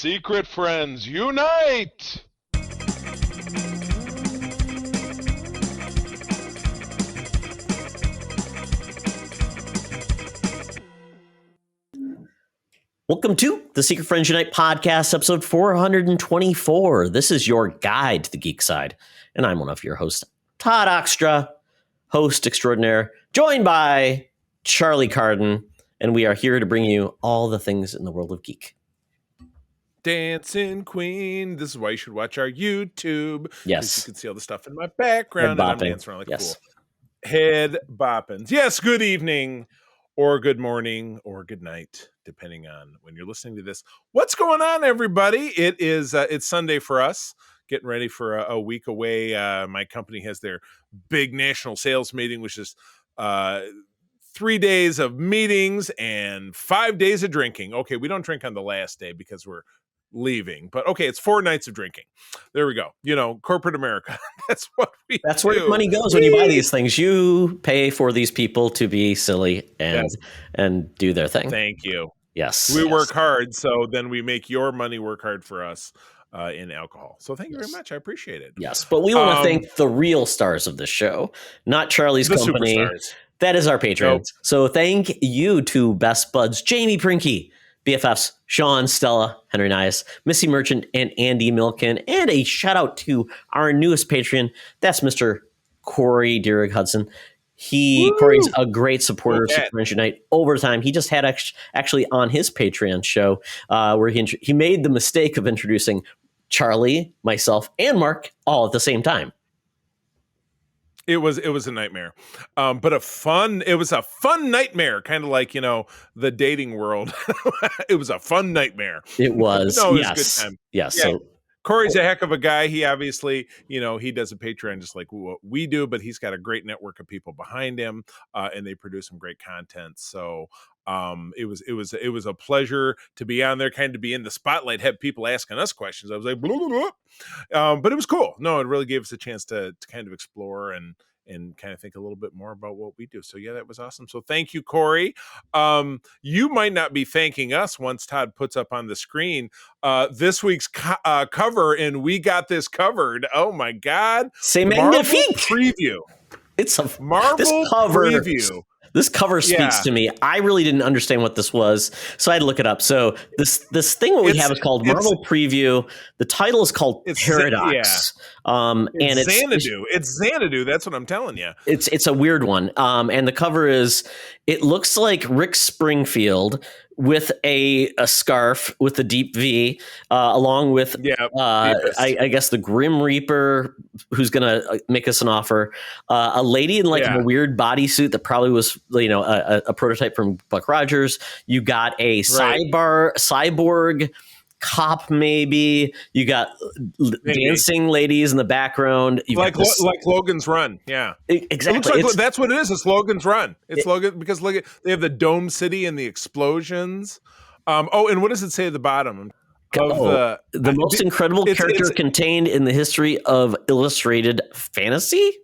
Secret friends, unite! Welcome to the Secret Friends Unite podcast, episode 424. This is your guide to the geek side, and I'm one of your hosts, Todd Oxtra, host extraordinaire, joined by Charlie Carden, and we are here to bring you all the things in the world of geek. Dancing Queen. This is why you should watch our YouTube. Yes. You can see all the stuff in my background, and I'm dancing around like a fool. Head boppins. Yes, good evening, or good morning, or good night, depending on when you're listening to this. What's going on, everybody? It's Sunday for us, getting ready for a week away. My company has their big national sales meeting, which is 3 days of meetings and 5 days of drinking. Okay, we don't drink on the last day because we're leaving, but okay, it's 4 nights of drinking. There we go. You know, corporate America. That's what we do. That's where your money goes when you buy these things. You pay for these people to be silly and do their thing. Thank you. Yes. We work hard, so then we make your money work hard for us in alcohol. So thank you very much. I appreciate it. Yes, but we want to thank the real stars of this show, not Charlie's company. Superstars. That is our patrons. Nope. So thank you to Best Buds, Jamie Prinky, BFFs, Sean, Stella, Henry Nias, Missy Merchant, and Andy Milken. And a shout out to our newest Patreon. That's Mr. Corey Dierig Hudson. Corey's a great supporter of Super Friends Unite over time. He just had actually on his Patreon show where he made the mistake of introducing Charlie, myself, and Mark all at the same time. It was a nightmare, but it was a fun nightmare, kind of like, you know, the dating world. It was a fun nightmare. It was. No, it was yes. a good time. Yes. Yeah. So Corey's a heck of a guy. He obviously, you know, he does a Patreon just like what we do, but he's got a great network of people behind him, and they produce some great content. So it was a pleasure to be on there, kind of be in the spotlight, have people asking us questions. I was like, blah, blah, blah. But it was cool. No, it really gave us a chance to kind of explore and kind of think a little bit more about what we do. So yeah, that was awesome. So thank you, Corey. You might not be thanking us once Todd puts up on the screen this week's cover, and we got this covered. Oh my God. C'est magnifique. Preview. It's a Marvel preview. This cover speaks to me. I really didn't understand what this was, so I had to look it up. So this thing we have is called Marvel Preview. The title is called Paradox. And it's Xanadu. It's Xanadu. That's what I'm telling you. It's a weird one. And the cover it looks like Rick Springfield with a scarf with a deep V, along with I guess the Grim Reaper, who's gonna make us an offer, a lady in a weird bodysuit that probably was, you know, a prototype from Buck Rogers. You got a cyborg cop, maybe. You got dancing ladies in the background. Like Logan's Run. Yeah, exactly. It looks like that's what it is. It's Logan's Run. It's Logan, because look at, they have the Dome City and the explosions. And what does it say at the bottom? The most incredible character contained in the history of illustrated fantasy.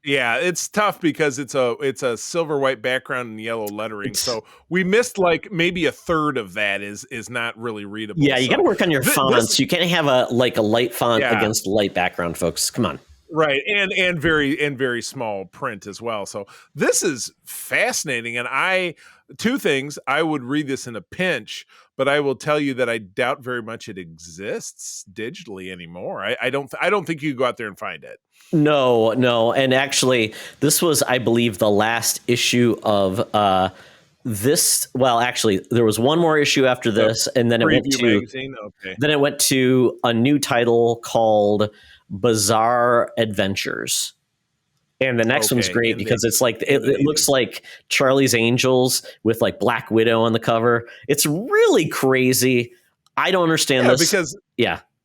Yeah, it's tough because it's a silver white background and yellow lettering. So we missed like maybe a third of that is not really readable. Yeah, you got to work on your fonts. You can't have a light font against light background, folks. Come on. Right, and very small print as well. So this is fascinating, and two things. I would read this in a pinch, but I will tell you that I doubt very much it exists digitally anymore. I don't think you can go out there and find it. No, and actually, this was, I believe, the last issue of this. Well, actually, there was one more issue after this, and then it went to magazine? Okay. Then it went to a new title called Bizarre Adventures. And the next one's great because it's like it looks like Charlie's Angels with like Black Widow on the cover. It's really crazy. I don't understand this because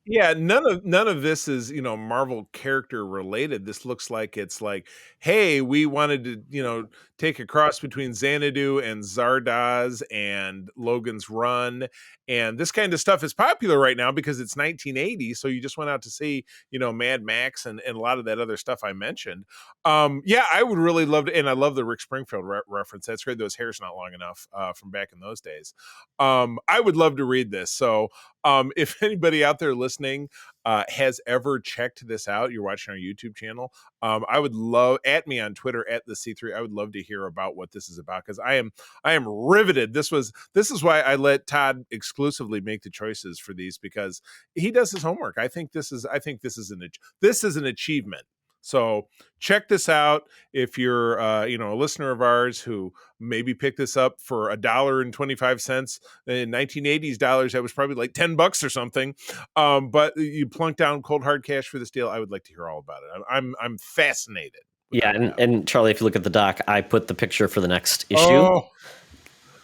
none of this is, you know, Marvel character related. This looks like it's like, hey, we wanted to, you know, take a cross between Xanadu and Zardoz and Logan's Run. And this kind of stuff is popular right now because it's 1980. So you just went out to see, Mad Max and a lot of that other stuff I mentioned. Yeah, I would really love to. And I love the Rick Springfield reference. That's great. Those hair's not long enough from back in those days. I would love to read this. So if anybody out there listening has ever checked this out, you're watching our YouTube channel, I would love, at me on Twitter at the C3. I would love to hear about what this is about, because I am riveted. This is why I let Todd exclusively make the choices for these, because he does his homework. I think this is an achievement. So check this out. If you're a listener of ours who maybe picked this up for $1.25 in 1980s dollars, that was probably like $10 or something. But you plunk down cold hard cash for this deal, I would like to hear all about it. I'm fascinated. Yeah, and Charlie, if you look at the doc, I put the picture for the next issue. Oh,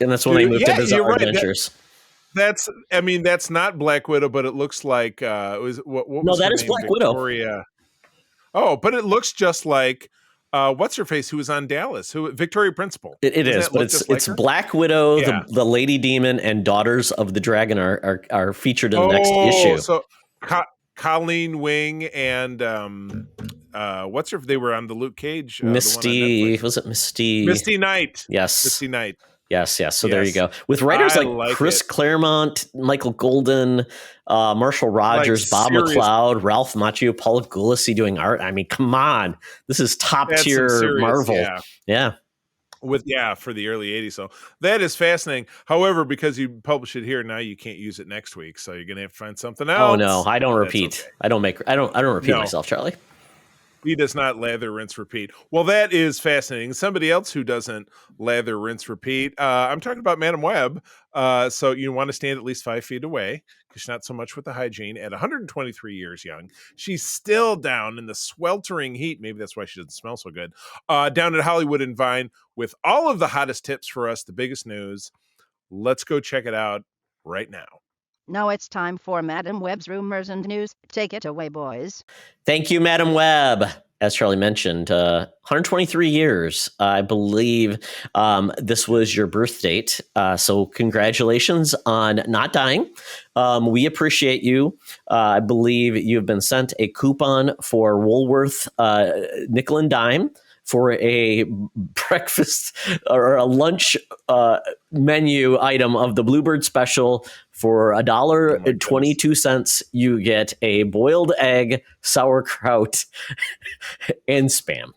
and that's when they moved to Bizarre Adventures. That's not Black Widow, but it looks like what was that her is name? Black Victoria. Widow. Oh, but it looks just like what's her face, who was on Dallas, Victoria Principal. It is, but it's Black Widow, yeah. the Lady Demon, and Daughters of the Dragon are featured in the next issue. So Colleen Wing and they were on the Luke Cage. Misty, was it Misty? Misty Knight. Yes. Misty Knight. Yes. So there you go. With writers like Chris Claremont, Michael Golden, Marshall Rogers, Bob McLeod, Ralph Macchio, Paul Gulasi doing art. I mean, come on. This is top tier Marvel. Yeah. For the early 80s. So that is fascinating. However, because you publish it here now, you can't use it next week. So you're going to have to find something else. Oh no, I don't repeat. Okay. I don't repeat myself, Charlie. He does not lather, rinse, repeat. Well, that is fascinating. Somebody else who doesn't lather, rinse, repeat. I'm talking about Madam Webb. So you want to stand at least 5 feet away, because she's not so much with the hygiene. At 123 years young, she's still down in the sweltering heat. Maybe that's why she doesn't smell so good. Down at Hollywood and Vine with all of the hottest tips for us, the biggest news. Let's go check it out right now. Now it's time for Madam Webb's Rumors and News. Take it away, boys. Thank you, Madam Webb. As Charlie mentioned, 123 years. I believe this was your birth date. So congratulations on not dying. We appreciate you. I believe you've been sent a coupon for Woolworth nickel and dime for a breakfast or a lunch menu item of the Bluebird Special. For $1.22, you get a boiled egg, sauerkraut, and Spam.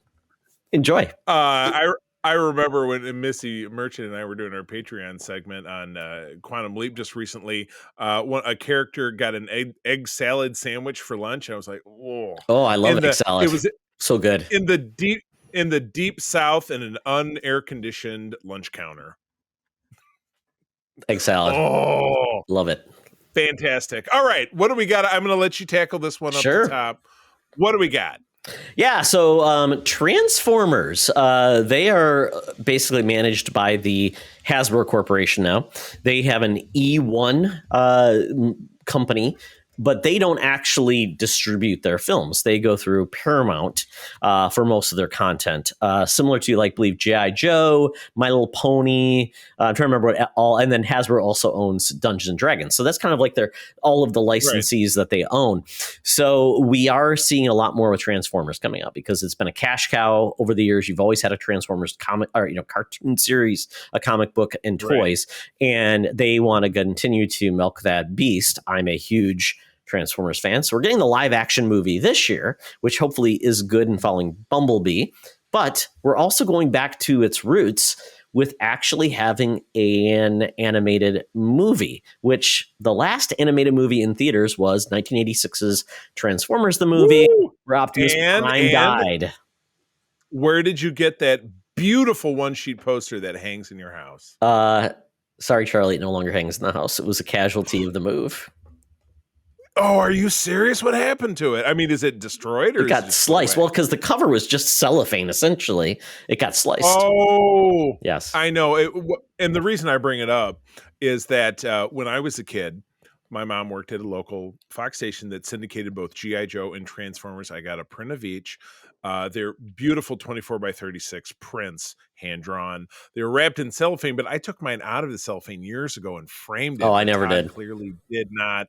Enjoy. I remember when Missy Merchant and I were doing our Patreon segment on Quantum Leap just recently. A character got an egg salad sandwich for lunch. And I was like, whoa. Oh, I love egg salad. It was so good. In the deep South, in an unair conditioned lunch counter. Egg salad. Oh, love it. Fantastic. All right. What do we got? I'm going to let you tackle this one up the top. What do we got? Yeah. So Transformers, they are basically managed by the Hasbro Corporation now. They have an E1 company, but they don't actually distribute their films. They go through Paramount for most of their content, similar to, like, believe G.I. Joe, My Little Pony. I'm trying to remember what all, and then Hasbro also owns Dungeons and Dragons. So that's kind of like all of the licensees that they own. So we are seeing a lot more with Transformers coming out, because it's been a cash cow over the years. You've always had a Transformers comic, or cartoon series, a comic book, and toys, and they want to continue to milk that beast. I'm a huge Transformers fan. So we're getting the live action movie this year, which hopefully is good and following Bumblebee. But we're also going back to its roots with actually having an animated movie, which the last animated movie in theaters was 1986's Transformers the movie, where Optimus Prime died. Where did you get that beautiful one-sheet poster that hangs in your house? Sorry, Charlie, it no longer hangs in the house. It was a casualty of the move. Oh, are you serious? What happened to it? I mean, is it destroyed, or it got sliced? Well, because the cover was just cellophane, essentially. It got sliced. Oh, yes. I know. And the reason I bring it up is that when I was a kid, my mom worked at a local Fox station that syndicated both G.I. Joe and Transformers. I got a print of each. They're beautiful 24 by 36 prints, hand drawn. They were wrapped in cellophane, but I took mine out of the cellophane years ago and framed it. Oh, I never Todd did. Clearly did not.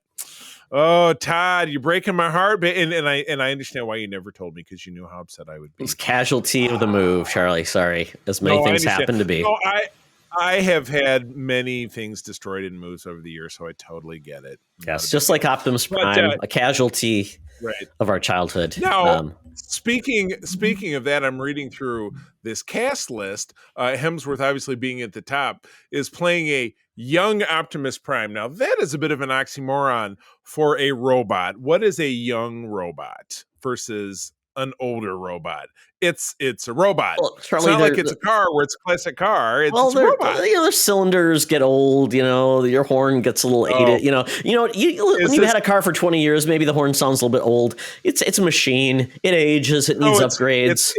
Oh, Todd, you're breaking my heart. And I understand why you never told me, because you knew how upset I would be. It was casualty of the move, Charlie. Sorry, as many things happen to be. No, I have had many things destroyed in moves over the years, so I totally get it. Yes, just like Optimus Prime, a casualty of our childhood. Now, speaking of that, I'm reading through this cast list. Hemsworth, obviously being at the top, is playing a young Optimus Prime. Now, that is a bit of an oxymoron for a robot. What is a young robot versus an older robot? It's a robot. Well, Charlie, it's not like it's a car where it's a classic car. It's a robot. Their cylinders get old. Your horn gets a little aged. When you've had a car for 20 years, maybe the horn sounds a little bit old. It's a machine. It ages. It needs upgrades.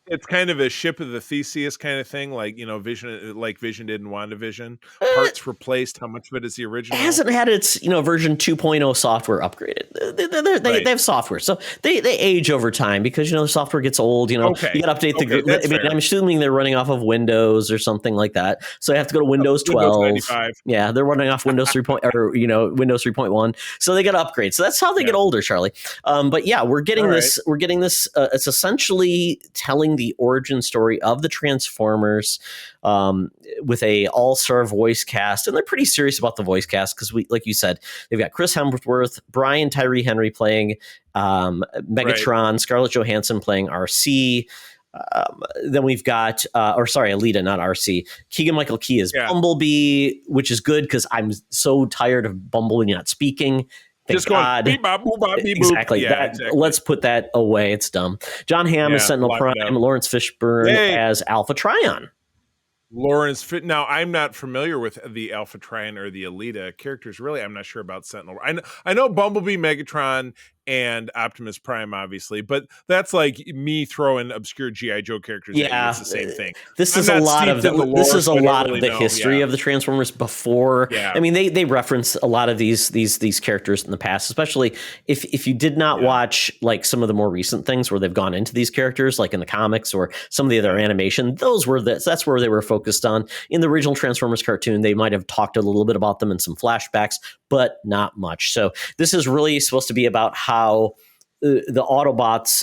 It's kind of a ship of the Theseus kind of thing, like Vision did in WandaVision. Parts replaced. How much of it is the original? It hasn't had its version 2.0 software upgraded. They have software, so they age over time because the software gets old. You got to update the. I'm assuming they're running off of Windows or something like that, so they have to go to Windows 12. Windows 95. Yeah, they're running off Windows 3. Windows 3.1, so they got to upgrade. So that's how they get older, Charlie. But yeah, we're getting this. We're getting this. It's essentially telling the origin story of the Transformers with a all-star voice cast, and they're pretty serious about the voice cast because like you said, they've got Chris Hemsworth, Brian Tyree Henry playing Megatron, Scarlett Johansson playing RC. Then we've got Alita, not RC. Keegan-Michael Key is Bumblebee, which is good because I'm so tired of Bumblebee not speaking. Thank Just going God. Beep, bop, boop, bop, beep, Exactly. boop. Yeah, exactly. Let's put that away. It's dumb. John Hamm is Sentinel Prime. Lawrence Fishburne as Alpha Trion. Now, I'm not familiar with the Alpha Trion or the Alita characters. Really, I'm not sure about Sentinel. I know Bumblebee, Megatron, and Optimus Prime, obviously, but that's like me throwing obscure G.I. Joe characters. Yeah, it's the same thing. This is a lot of the history of the Transformers before. Yeah. I mean, they reference a lot of these characters in the past, especially if you did not watch like some of the more recent things where they've gone into these characters, like in the comics or some of the other animation. That's where they were focused on. In the original Transformers cartoon, they might have talked a little bit about them in some flashbacks, but not much. So this is really supposed to be about how the Autobots,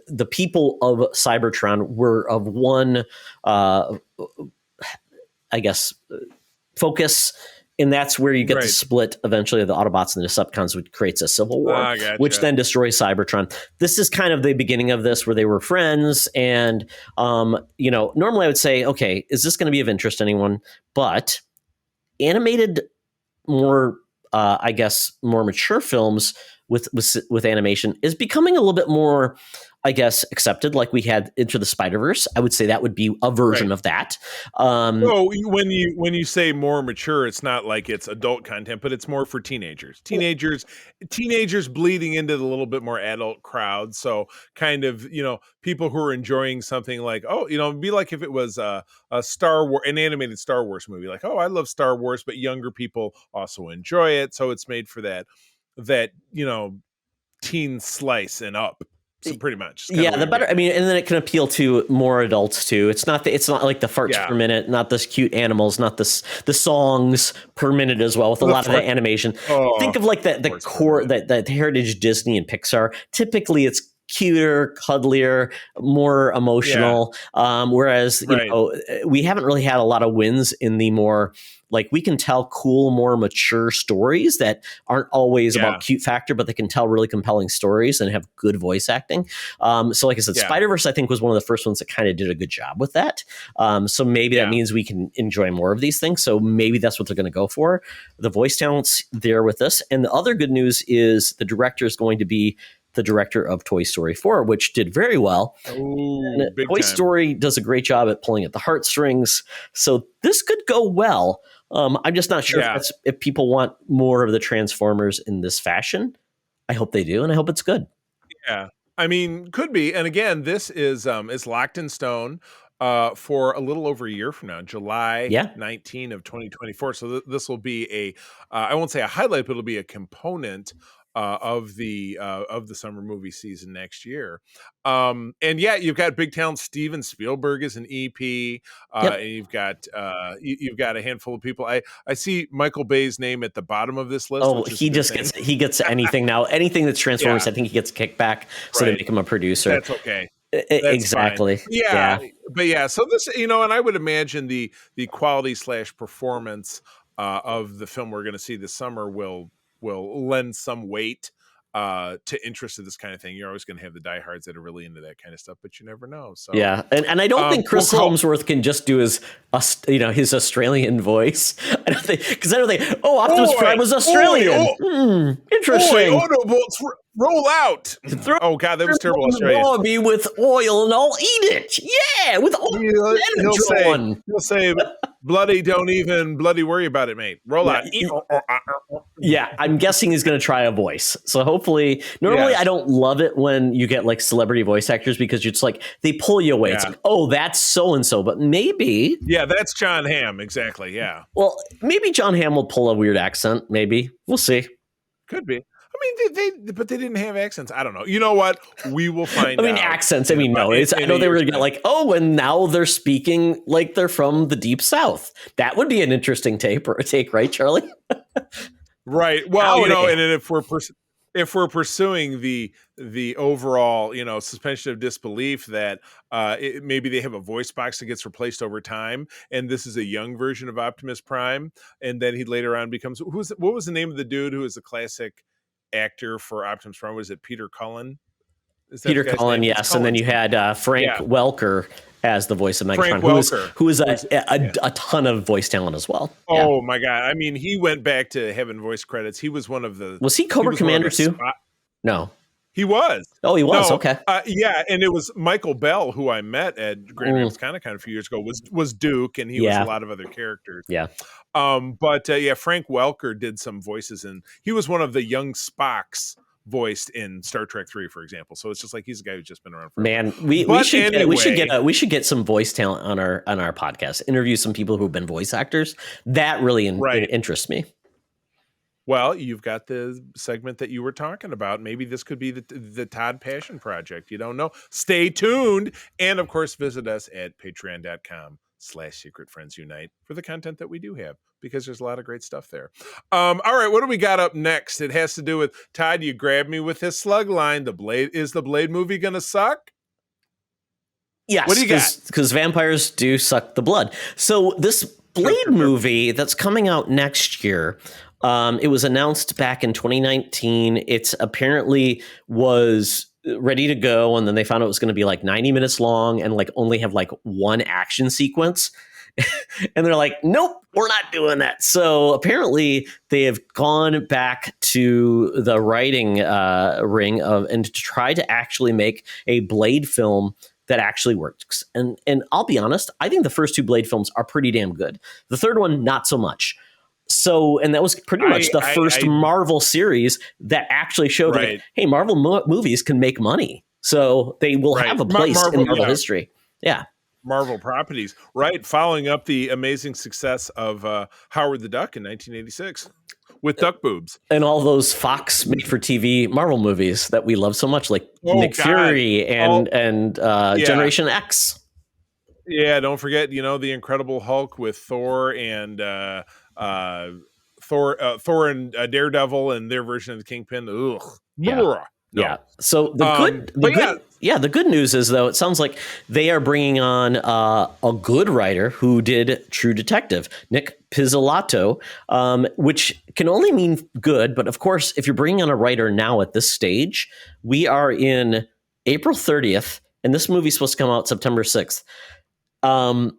the people of Cybertron were of one, focus. And that's where you get the split eventually of the Autobots and the Decepticons, which creates a civil war, which then destroys Cybertron. This is kind of the beginning of this where they were friends. And, normally I would say, okay, is this going to be of interest to anyone? But animated, more mature films with animation is becoming a little bit more, accepted. Like we had Into the Spider-Verse. I would say that would be a version of that. So when you say more mature, it's not like it's adult content, but it's more for teenagers. Teenagers bleeding into the little bit more adult crowd. So kind of, people who are enjoying something like, it'd be like if it was an animated Star Wars movie. Like, I love Star Wars, but younger people also enjoy it. So it's made for that teen slice and up. So pretty much. The better. And then it can appeal to more adults too. It's not like the farts per minute, not the cute animals, not the songs per minute as well with a lot of the animation. Think of like the core, that heritage Disney and Pixar. Typically it's cuter, cuddlier, more emotional. Whereas, we haven't really had a lot of wins in the more, like, we can tell cool, more mature stories that aren't always about cute factor, but they can tell really compelling stories and have good voice acting. So like I said, Spider-Verse, I think, was one of the first ones that kind of did a good job with that. So maybe that means we can enjoy more of these things. So maybe that's what they're going to go for. The voice talent's there with us. And the other good news is the director is going to be the director of Toy Story 4, which did very well. Toy Story does a great job at pulling at the heartstrings. So this could go well. I'm just not sure if people want more of the Transformers in this fashion. I hope they do, and I hope it's good. Yeah, could be. And again, this is locked in stone for a little over a year from now, July 19 of 2024. So this will be I won't say a highlight, but it'll be a component of the summer movie season next year. And yeah, you've got big talent. Steven Spielberg is an EP, and you've got a handful of people. I see Michael Bay's name at the bottom of this list. Oh, he gets anything now. Anything that's Transformers, I think he gets a kickback, so they make him a producer. That's okay. That's exactly. Fine. But yeah. So this, and I would imagine the quality / performance of the film we're going to see this summer will lend some weight to interest in this kind of thing. You're always going to have the diehards that are really into that kind of stuff, but you never know. So yeah, and I don't think Chris Helmsworth can just do his Australian voice. I don't think, because I don't think Optimus Prime was Australian. Interesting. Autobots roll out. Oh God, that was terrible. Australian. With oil and I'll eat it. Yeah, with oil. He'll say, bloody, don't even bloody worry about it, mate. Roll out. Yeah, I'm guessing he's going to try a voice. So hopefully, normally I don't love it when you get like celebrity voice actors, because it's like they pull you away. It's like, oh, that's so and so, but maybe. Yeah, that's John Hamm. Exactly. Yeah. Well, maybe John Hamm will pull a weird accent. Maybe we'll see. Could be. I mean, but they didn't have accents. I don't know. You know what? We will find out. Accents. I know they were going to get like, and now they're speaking like they're from the Deep South. That would be an interesting take, right, Charlie? Right. Well, and if we're pursuing the overall, suspension of disbelief that maybe they have a voice box that gets replaced over time, and this is a young version of Optimus Prime, and then he later on becomes what was the name of the dude who was the classic actor for Optimus Prime? Was it Peter Cullen? Peter Cullen, yes. And then you had Frank Welker as the voice of Megatron, who is a ton of voice talent as well. Oh my God. I mean, he went back to having voice credits. He was one of the... Was he Cobra Commander too? No. He was. Oh, he was. No, okay. And it was Michael Bell, who I met at Grand Rapids Comic-Con a few years ago, was Duke, and he was a lot of other characters. Yeah. But Frank Welker did some voices, and he was one of the young Spocks voiced in Star Trek 3, for example. So it's just like he's a guy who's just been around forever. Man, we should get some voice talent on our podcast. Interview some people who've been voice actors. That really interests me. Well, you've got the segment that you were talking about. Maybe this could be the Todd Passion Project. You don't know. Stay tuned. And of course, visit us at patreon.com/Secret Friends Unite for the content that we do have, because there's a lot of great stuff there. All right, what do we got up next? It has to do with, Todd, you grabbed me with this slug line. Is the Blade movie going to suck? Yes. What do you got? Because vampires do suck the blood. So this Blade movie that's coming out next year, it was announced back in 2019. It's apparently was ready to go, and then they found out it was going to be like 90 minutes long and like only have like one action sequence. And they're like, nope, we're not doing that. So apparently they have gone back to the writing ring and to try to actually make a Blade film that actually works. And I'll be honest, I think the first two Blade films are pretty damn good. The third one, not so much. So, and that was pretty much the first Marvel series that actually showed that, hey, Marvel movies can make money. So they will have a place in Marvel history. Yeah. Marvel properties, right? Following up the amazing success of Howard the Duck in 1986 with duck boobs. And all those Fox made-for-TV Marvel movies that we love so much, like Nick Fury and Generation X. Yeah, don't forget, the Incredible Hulk with Thor and Thor and Daredevil and their version of the Kingpin. Ugh. Yeah. No. Yeah. So the good news is, though, it sounds like they are bringing on a good writer who did True Detective, Nick Pizzolatto, which can only mean good. But of course, if you're bringing on a writer now at this stage, we are in April 30th, and this movie's supposed to come out September 6th. I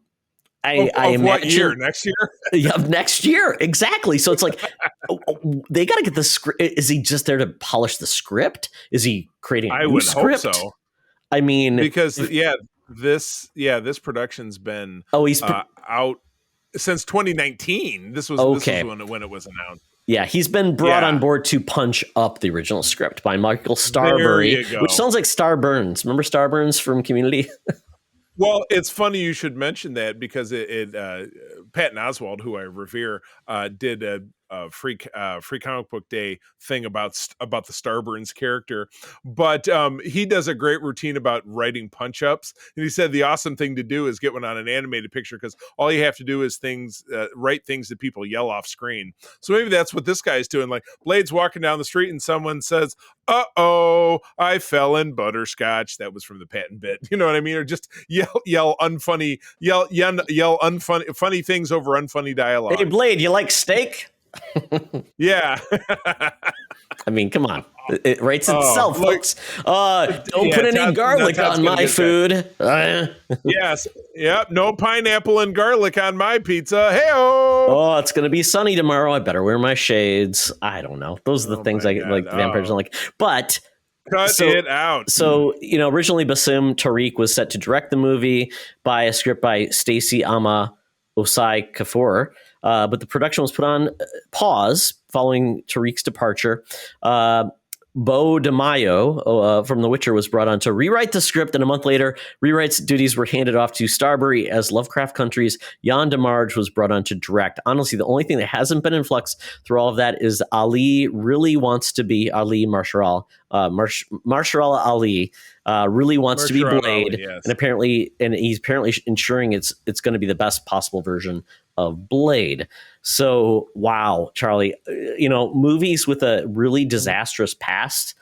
imagine, what year? Next year? Yeah, next year. Exactly. So it's like, they got to get the script. Is he just there to polish the script? Is he creating a new script? Hope so. I mean, because this production's been out since 2019. This was when it was announced. Yeah, he's been brought on board to punch up the original script by Michael Starbury, which sounds like Starburns. Remember Starburns from Community? Well, it's funny you should mention that, because Patton Oswalt, who I revere, did free comic book day thing about the Starburns character, but he does a great routine about writing punch ups, and he said the awesome thing to do is get one on an animated picture because all you have to do is write things that people yell off screen. So maybe that's what this guy's doing. Like Blade's walking down the street and someone says, "Uh-oh, I fell in butterscotch." That was from the Patton bit, you know what I mean? Or just yell unfunny funny things over unfunny dialogue. Hey Blade, you like steak? Yeah. I mean, come on. It writes itself, folks. Don't put any garlic on my food. Yes. Yep. No pineapple and garlic on my pizza. Hey-o! Oh, it's going to be sunny tomorrow. I better wear my shades. I don't know. Those are the things I like. Vampires don't like. But cut it out. So, originally Bassem Tariq was set to direct the movie by a script by Stacey Ama Osai Kafour. But the production was put on pause following Tariq's departure. Bo DeMaio from The Witcher was brought on to rewrite the script, and a month later, rewrites duties were handed off to Starbury as Lovecraft Country's Jan DeMarge was brought on to direct. Honestly, the only thing that hasn't been in flux through all of that is Ali really wants to be Ali Marshall Ali really wants to be Blade, Ali, yes. and he's apparently ensuring it's going to be the best possible version of Blade. So, wow, Charlie, movies with a really disastrous past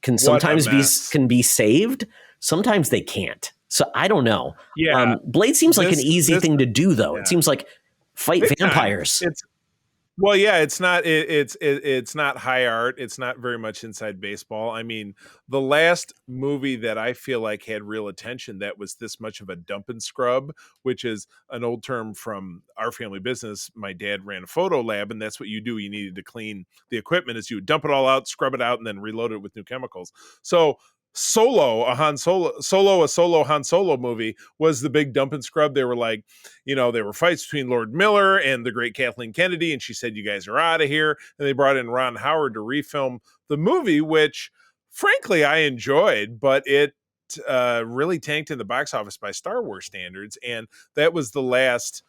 can sometimes be saved. Sometimes they can't. So I don't know. Yeah. Blade seems like an easy thing to do, though. Yeah. It seems like fight vampires. Well, yeah, it's not high art. It's not very much inside baseball. I mean, the last movie that I feel like had real attention that was this much of a dump and scrub, which is an old term from our family business. My dad ran a photo lab, and that's what you do. You needed to clean the equipment is you dump it all out, scrub it out, and then reload it with new chemicals. So Solo, a solo Han Solo movie was the big dump and scrub. They were like, there were fights between Lord Miller and the great Kathleen Kennedy, and she said, "You guys are out of here." And they brought in Ron Howard to refilm the movie, which frankly I enjoyed, but it really tanked in the box office by Star Wars standards. And that was the last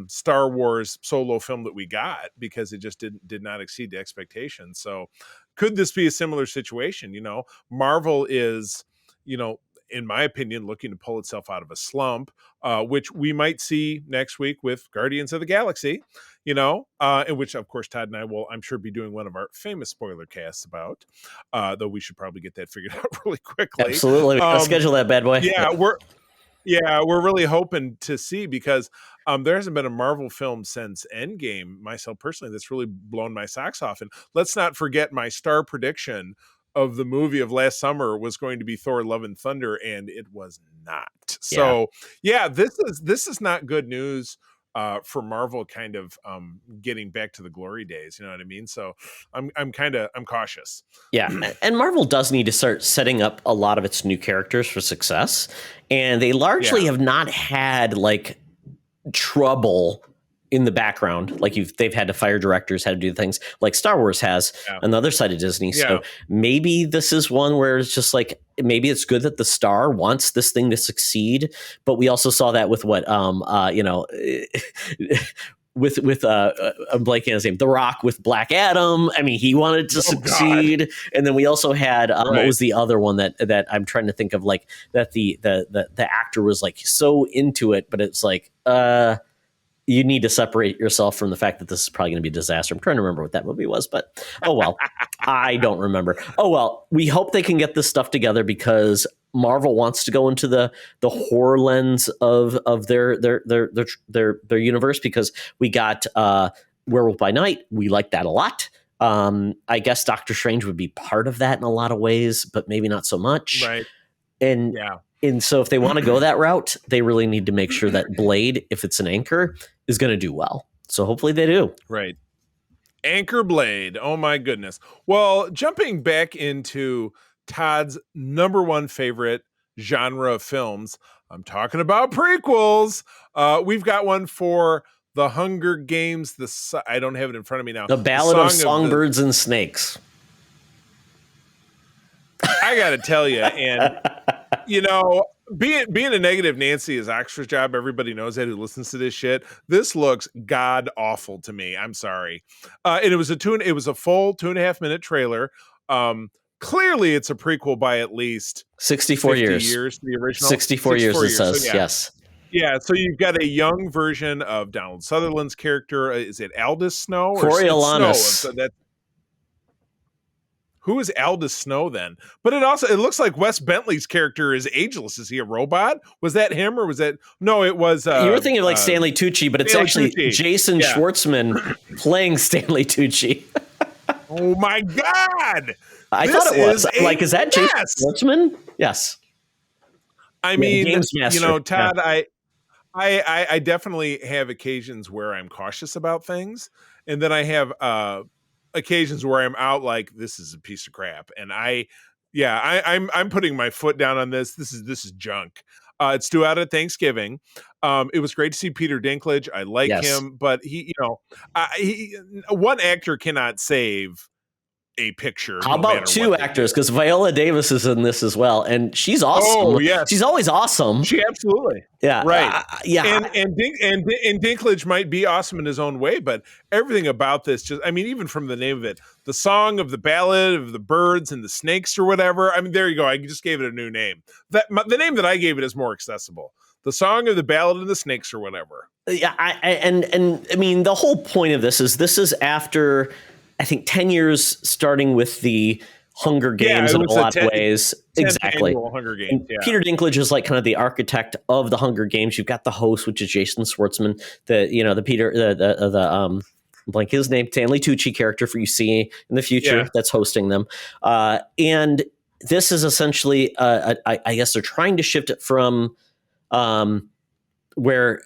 Star Wars solo film that we got because it just did not exceed the expectations. So could this be a similar situation? Marvel is, in my opinion, looking to pull itself out of a slump, which we might see next week with Guardians of the Galaxy, in which, of course, Todd and I will, I'm sure, be doing one of our famous spoiler casts about, though we should probably get that figured out really quickly. Absolutely. Let's schedule that bad boy. Yeah, we're really hoping to see because there hasn't been a Marvel film since Endgame, myself personally, that's really blown my socks off. And let's not forget my star prediction of the movie of last summer was going to be Thor: Love and Thunder, and it was not. Yeah. So, yeah, this is not good news for Marvel kind of getting back to the glory days. You know what I mean? So I'm cautious. Yeah. And Marvel does need to start setting up a lot of its new characters for success. And they largely have not had trouble in the background. They've had to fire directors, had to do things like Star Wars has on the other side of Disney. Yeah. So maybe this is one where it's just maybe it's good that the star wants this thing to succeed, but we also saw that with what, I'm blanking on his name, The Rock with Black Adam. I mean, he wanted to succeed. God. And then we also had, what was the other one that I'm trying to think of, that the actor was so into it, but it's you need to separate yourself from the fact that this is probably going to be a disaster. I'm trying to remember what that movie was, but oh well. I don't remember. Oh well, we hope they can get this stuff together because Marvel wants to go into the horror lens of their universe, because we got Werewolf by Night. We like that a lot. I guess Doctor Strange would be part of that in a lot of ways, but maybe not so much. Right. And so if they want to go that route, they really need to make sure that Blade, if it's an anchor, is going to do well. So hopefully they do. Right. Anchor Blade. Oh, my goodness. Well, jumping back into Todd's number one favorite genre of films, I'm talking about prequels. We've got one for The Hunger Games. I don't have it in front of me now. The Ballad of Songbirds and Snakes. I got to tell you, and being a negative Nancy is extra job. Everybody knows that who listens to this shit. This looks god awful to me. I'm sorry. And it was a full 2.5 minute trailer. Clearly it's a prequel by at least 64 years to the original. 64 years it says. So, yeah. Yes. Yeah, so you've got a young version of Donald Sutherland's character. Is it Aldous Snow? Coriolanus. So who is Aldous Snow then? But it looks like Wes Bentley's character is ageless. Is he a robot? Was that him or was that? No, it was. You were thinking of like Stanley Tucci, but it's Stanley actually Tucci. Jason Schwartzman playing Stanley Tucci. Oh my God! I thought it was. Is that Jason Schwartzman? Yes. I mean, Games Master. Todd, I definitely have occasions where I'm cautious about things, and then I have occasions where I'm out like this is a piece of crap, and I'm putting my foot down on this. This is junk. It's due out at Thanksgiving. It was great to see Peter Dinklage. I like him, but one actor cannot save a picture. How about two actors? Because Viola Davis is in this as well, and she's awesome. Oh yes, she's always awesome. She absolutely, yeah, right, yeah. And Dinklage might be awesome in his own way, but everything about this, even from the name of it, the song of the ballad of the birds and the snakes or whatever. I mean, there you go. I just gave it a new name. The name that I gave it is more accessible. The song of the ballad and the snakes or whatever. Yeah, I mean, the whole point of this is after, I think, 10 years starting with the Hunger Games in a lot of ways. Exactly. Hunger Games, yeah. Peter Dinklage is like kind of the architect of the Hunger Games. You've got the host, which is Jason Schwartzman, blank his name, Stanley Tucci character for you see in the future that's hosting them. And this is essentially, I guess they're trying to shift it from where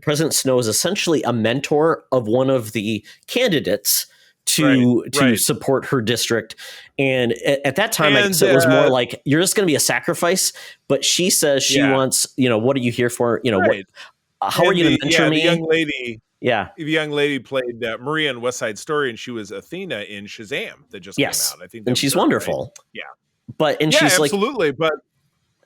President Snow is essentially a mentor of one of the candidates to support her district. And at that time, I guess it was more like, you're just going to be a sacrifice. But she says she wants, what are you here for? How are you going to mentor me? The young lady. Yeah. The young lady played Maria in West Side Story, and she was Athena in Shazam that just came out. I think, and she's wonderful. Right? Yeah. She's absolutely. But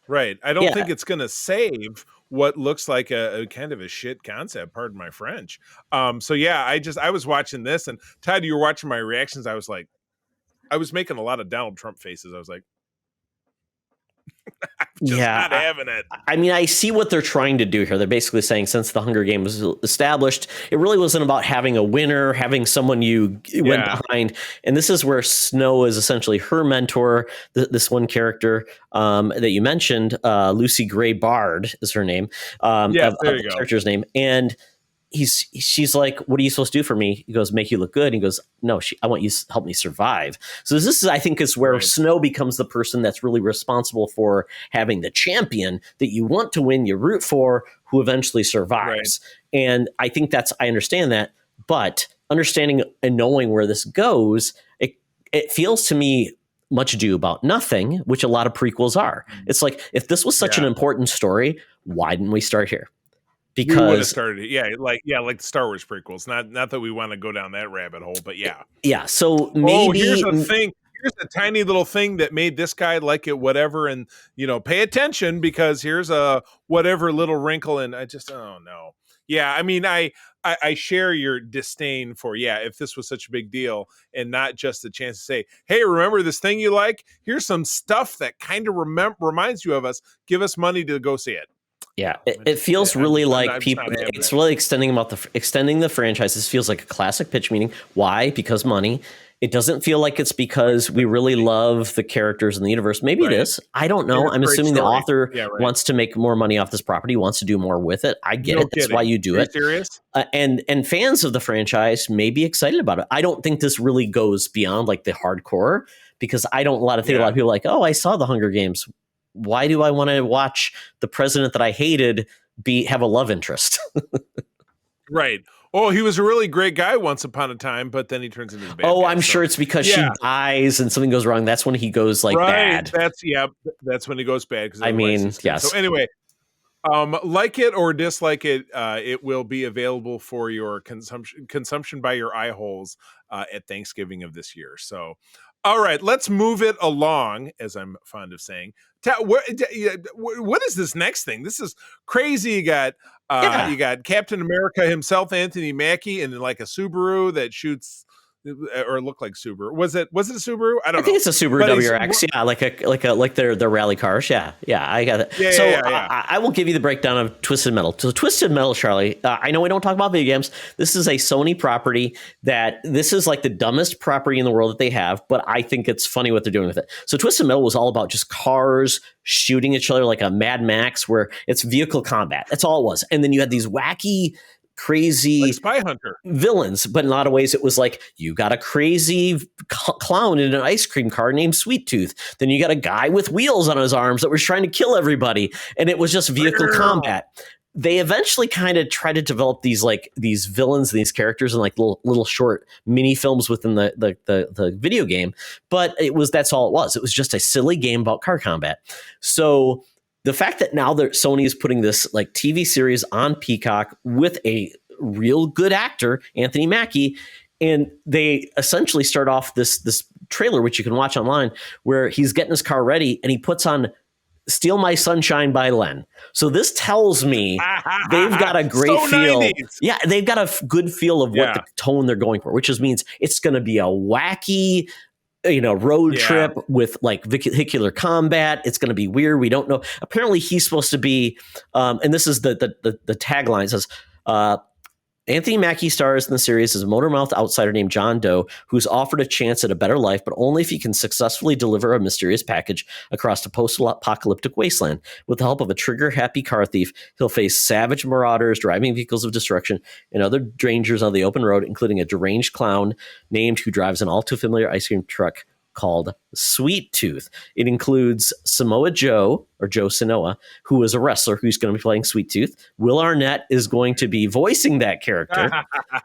I don't think it's going to save what looks like a kind of a shit concept, pardon my French. I was watching this, and Todd, you were watching my reactions. I was making a lot of Donald Trump faces. I was like, not having it. I mean, I see what they're trying to do here. They're basically saying, since the Hunger Games was established, it really wasn't about having a winner, having someone you went behind. And this is where Snow is essentially her mentor. This one character that you mentioned, Lucy Gray Bard is her name. There you go. Character's name. And she's like, what are you supposed to do for me? He goes, make you look good. And he goes, no, I want you to help me survive. So this is, I think, is where Snow becomes the person that's really responsible for having the champion that you want to win, you root for, who eventually survives. And I think I understand that, but understanding and knowing where this goes, it feels to me much ado about nothing, which a lot of prequels are. It's like, if this was such an important story, why didn't we start here? Because we would have started, like the Star Wars prequels. Not that we want to go down that rabbit hole, but yeah. So maybe here's a thing. Here's a tiny little thing that made this guy like it, whatever, and pay attention because here's a whatever little wrinkle, and I just no. Yeah, I mean, I share your disdain for if this was such a big deal and not just a chance to say, hey, remember this thing you like? Here's some stuff that kind of reminds you of us. Give us money to go see it. Yeah, it feels really like people. It's really extending the franchise. This feels like a classic pitch meeting. Why? Because money. It doesn't feel like it's because we really love the characters in the universe. Maybe it is. I don't know. I'm assuming the author wants to make more money off this property, wants to do more with it. I get it. That's why you do it. Serious? And fans of the franchise may be excited about it. I don't think this really goes beyond like the hardcore, because I don't think a lot of people are like, oh, I saw the Hunger Games. Why do I want to watch the president that I hated have a love interest? Right. Oh, he was a really great guy once upon a time, but then he turns into a bad guy. I'm sure it's because she dies and something goes wrong. That's when he goes bad. That's when he goes bad. I mean, yes. So anyway, like it or dislike it, it will be available for your consumption by your eye holes at Thanksgiving of this year. So All right, let's move it along, as I'm fond of saying. What is this next thing? This is crazy. You got Captain America himself, Anthony Mackie, and like a Subaru that shoots, or looked like Subaru. Was it a Subaru? I don't know. I think it's a Subaru WRX. Yeah, like their rally cars. Yeah. I got it. I will give you the breakdown of Twisted Metal. So Twisted Metal, Charlie. I know we don't talk about video games. This is a Sony property. This is like the dumbest property in the world that they have, but I think it's funny what they're doing with it. So Twisted Metal was all about just cars shooting each other like a Mad Max, where it's vehicle combat. That's all it was. And then you had these wacky, crazy like Spy Hunter villains, but in a lot of ways it was like you got a crazy clown in an ice cream car named Sweet Tooth. Then you got a guy with wheels on his arms that was trying to kill everybody, and it was just vehicle combat. They eventually kind of tried to develop these villains, these characters, in like little short mini films within the video game. But that's all it was. It was just a silly game about car combat. So the fact that now Sony is putting this like TV series on Peacock with a real good actor, Anthony Mackie, and they essentially start off this trailer, which you can watch online, where he's getting his car ready and he puts on "Steal My Sunshine" by Len. So this tells me they've got a great feel. 90s. Yeah, they've got a good feel of what the tone they're going for, which just means it's going to be a wacky, road trip with like vehicular combat. It's going to be weird. We don't know. Apparently he's supposed to be, and this is the tagline says, Anthony Mackie stars in the series as a motor-mouthed outsider named John Doe, who's offered a chance at a better life, but only if he can successfully deliver a mysterious package across a post-apocalyptic wasteland. With the help of a trigger-happy car thief, he'll face savage marauders, driving vehicles of destruction, and other dangers on the open road, including a deranged clown named who drives an all-too-familiar ice cream truck called Sweet Tooth. It includes Samoa Joe, or Joe Sanoa, who is a wrestler who's going to be playing Sweet Tooth. Will Arnett is going to be voicing that character.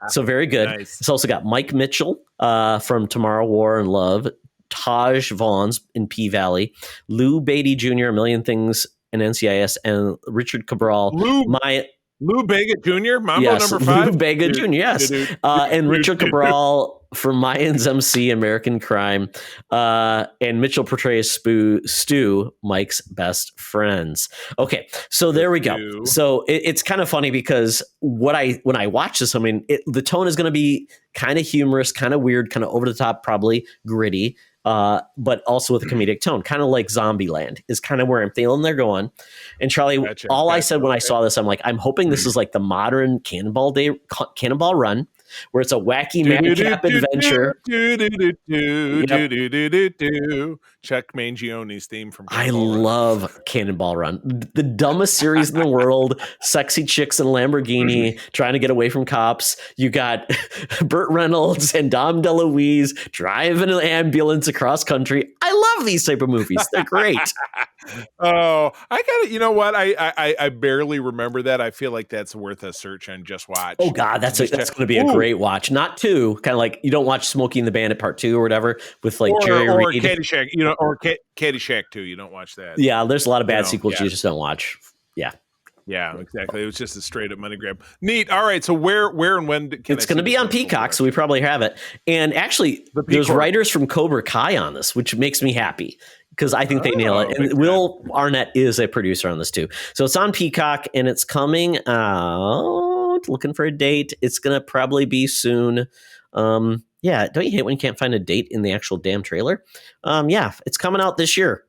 So very good. Nice. It's also got Mike Mitchell from Tomorrow War and Love, Taj Vaughns in P-Valley, Lou Beatty Jr., A Million Things in NCIS, and Richard Cabral. Lou Bega Jr., Mambo number 5? Lou Bega Jr., yes. And Richard Cabral from Mayans MC, American Crime. And Mitchell portrays Stu, Mike's best friends. Okay, so there we go. So it's kind of funny because when I watch this, I mean, the tone is going to be kind of humorous, kind of weird, kind of over the top, probably gritty. But also with a comedic tone, kind of like Zombieland is kind of where I'm feeling they're going. And Charlie, I said when I saw this, I'm like, I'm hoping this is like the modern Cannonball Run, where it's a wacky madcap adventure. Chuck Mangione's theme from I love Cannonball Run, the dumbest series in the world. Sexy chicks in a Lamborghini trying to get away from cops. You got Burt Reynolds and Dom DeLuise driving an ambulance across country. I love these type of movies. They're great. Oh, I got it. You know what? I barely remember that. I feel like that's worth a search on Just Watch. Oh God, that's going to be a great watch. Not 2, kind of like you don't watch Smokey and the Bandit Part 2 or whatever with like Jerry Reed. Caddyshack, or Caddyshack 2. You don't watch that. Yeah, there's a lot of bad sequels you just don't watch. Yeah, exactly. It was just a straight up money grab. Neat. All right. So where and when can it's going to be on Peacock, so we probably have it. And actually, there's writers from Cobra Kai on this, which makes me happy because I think they nail it. And Will Arnett is a producer on this too. So it's on Peacock and it's coming out. Looking for a date. It's going to probably be soon. Yeah, don't you hate when you can't find a date in the actual damn trailer? Yeah, it's coming out this year.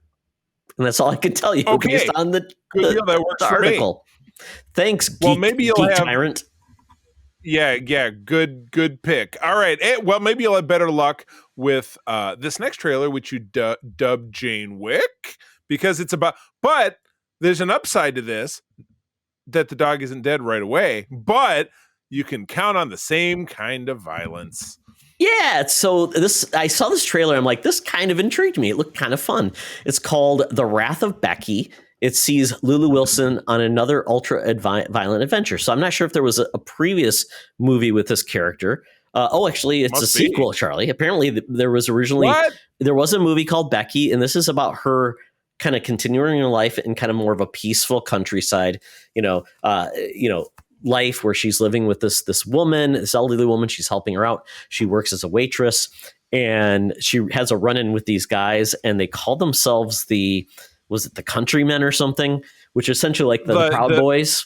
And that's all I can tell you based on the article. Thanks, Geek, maybe you'll Geek have Tyrant. Yeah, good pick. All right. Well, maybe you'll have better luck with this next trailer, which you dubbed Jane Wick, because it's about. But there's an upside to this, that the dog isn't dead right away, but you can count on the same kind of violence. Yeah, so I saw this trailer. I'm like, this kind of intrigued me. It looked kind of fun. It's called The Wrath of Becky. It sees Lulu Wilson on another ultra violent adventure. So I'm not sure if there was a previous movie with this character. Actually, it's a sequel, Charlie. Apparently, there was a movie called Becky, and this is about her kind of continuing her life in kind of more of a peaceful countryside, life where she's living with this woman, this elderly woman. She's helping her out. She works as a waitress, and she has a run-in with these guys, and they call themselves was it the Countrymen or something, which is essentially like the Proud Boys.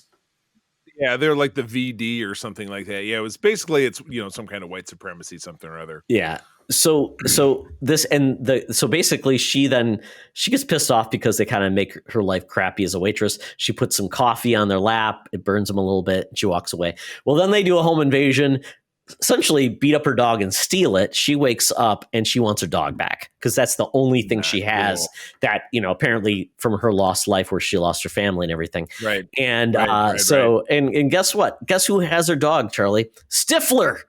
Yeah, they're like the VD or something like that. Yeah, it was basically it's some kind of white supremacy something or other. Yeah. So basically she gets pissed off because they kind of make her life crappy as a waitress. She puts some coffee on their lap. It burns them a little bit. And she walks away. Well, then they do a home invasion, essentially beat up her dog and steal it. She wakes up and she wants her dog back because that's the only thing she has that, apparently from her lost life where she lost her family and everything. Right. And and guess what? Guess who has her dog, Charlie? Stifler.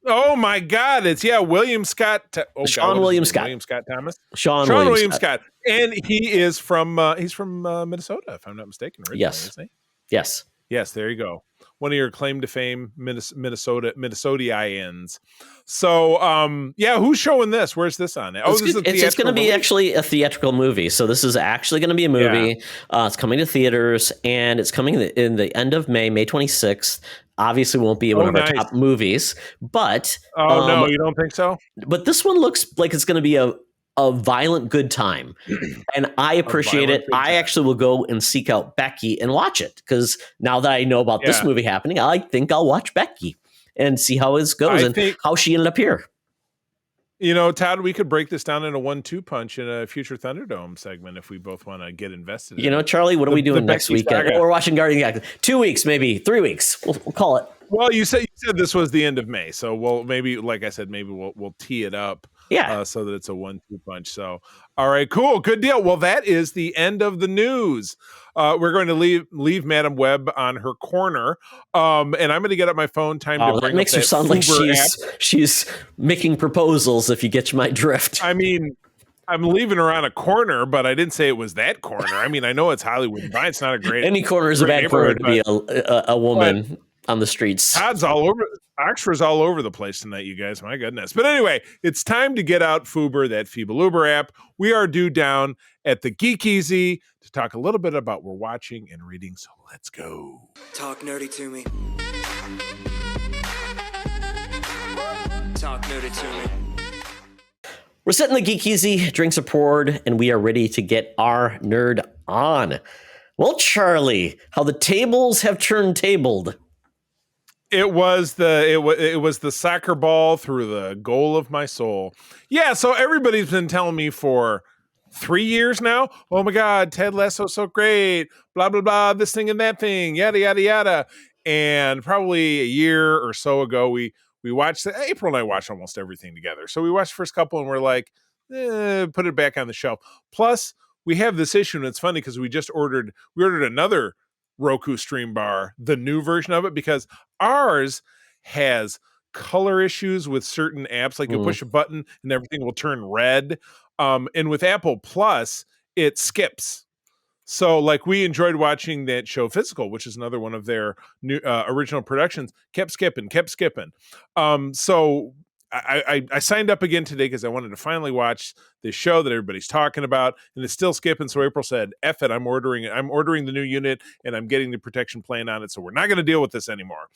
Oh my God! It's William Scott. Sean William Scott. William Scott Thomas. Sean William Scott, and he is from Minnesota, if I'm not mistaken. Yes. Isn't he? Yes. Yes. There you go. One of your claim to fame Minnesotians. So, who's showing this? Where's this on? Oh, it's going to be actually a theatrical movie. So this is actually going to be a movie. Yeah. It's coming to theaters, and it's coming in the end of May 26th. Obviously won't be one of our top movies, but no, you don't think so? But this one looks like it's going to be a violent good time, and I appreciate it. I actually will go and seek out Becky and watch it because now that I know about this movie happening, I think I'll watch Becky and see how it goes how she ended up here. Todd, we could break this down in a 1-2 punch in a future Thunderdome segment if we both want to get invested. Charlie, what are we doing next weekend? We're watching Guardians of the Galaxy. 2 weeks, maybe 3 weeks. We'll call it. Well, you said this was the end of May, so maybe, like I said, maybe we'll tee it up. Yeah. So that it's a 1-2 punch. So, all right, cool. Good deal. Well, that is the end of the news. We're going to leave Madam Webb on her corner. And I'm going to get up my phone to bring that makes her sound like she's making proposals, if you get my drift. I mean, I'm leaving her on a corner, but I didn't say it was that corner. I mean, I know it's Hollywood. It's not a great any corner is a bad corner to be a woman on the streets. Todd's all over. Oxford's all over the place tonight, you guys. My goodness. But anyway, it's time to get out Fuber, that Feeble Uber app. We are due down at the Geek Easy to talk a little bit about what we're watching and reading. So let's go. Talk nerdy to me. Talk nerdy to me. We're sitting in the Geek Easy, drinks are poured, and we are ready to get our nerd on. Well, Charlie, how the tables have turntabled. It was the soccer ball through the goal of my soul. Yeah, so everybody's been telling me for 3 years now, oh my God, Ted Lasso's so great, blah, blah, blah, this thing and that thing, yada, yada, yada. And probably a year or so ago, we watched April and I watched almost everything together. So we watched the first couple and we're like, put it back on the shelf. Plus, we have this issue, and it's funny because we ordered another Roku stream bar, the new version of it, because ours has color issues with certain apps. Like you'll push a button and everything will turn red. And with Apple Plus, it skips. So like we enjoyed watching that show Physical, which is another one of their new original productions, kept skipping. So I signed up again today because I wanted to finally watch this show that everybody's talking about, and it's still skipping. So April said, F it, I'm ordering the new unit, and I'm getting the protection plan on it. So we're not going to deal with this anymore.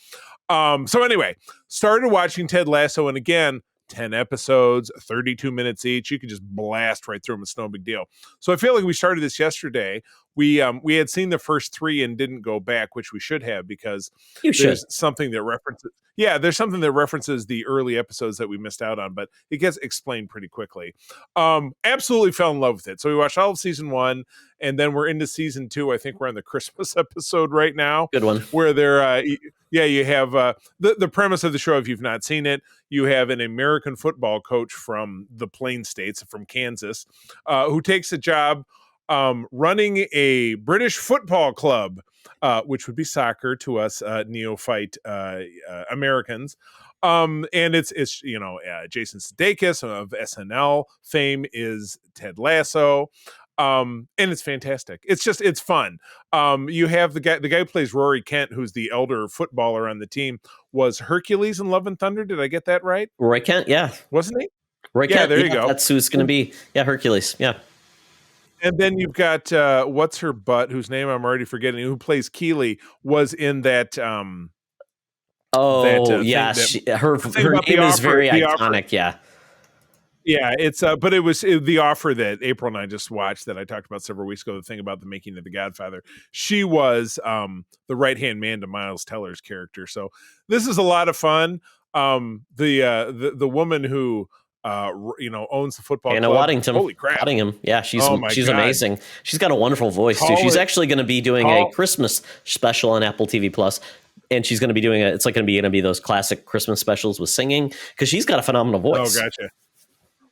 So anyway, started watching Ted Lasso, and again, 10 episodes, 32 minutes each. You can just blast right through them. It's no big deal. So I feel like we started this yesterday. We had seen the first 3 and didn't go back, which we should have, because there's something that references. Yeah, there's something that references the early episodes that we missed out on, but it gets explained pretty quickly. Absolutely fell in love with it. So we watched all of season 1, and then we're into season 2. I think we're on the Christmas episode right now. Good one. Where they're, you have the premise of the show, if you've not seen it, you have an American football coach from the Plain States, from Kansas, who takes a job running a British football club, which would be soccer to us neophyte Americans. And it's Jason Sudeikis of SNL fame is Ted Lasso. And it's fantastic. It's fun. You have the guy who plays Rory Kent, who's the elder footballer on the team, was Hercules in Love and Thunder. Did I get that right? Roy Kent, yeah. Wasn't he? Roy Kent, there you go. That's who it's going to be. Yeah, Hercules, yeah. And then you've got what's her butt, whose name I'm already forgetting, who plays Keely, was in that. Yeah, her name is very iconic. Yeah. Yeah, it's but it was The Offer that April and I just watched that I talked about several weeks ago. The thing about the making of The Godfather, she was the right hand man to Miles Teller's character. So this is a lot of fun. The woman who owns the football Anna club. Waddington. Holy crap! Waddingham. Yeah, she's God. amazing. She's got a wonderful voice too. She's actually going to be doing a Christmas special on Apple TV Plus. And she's going to be doing it's like going to be those classic Christmas specials with singing because she's got a phenomenal voice. Oh, gotcha.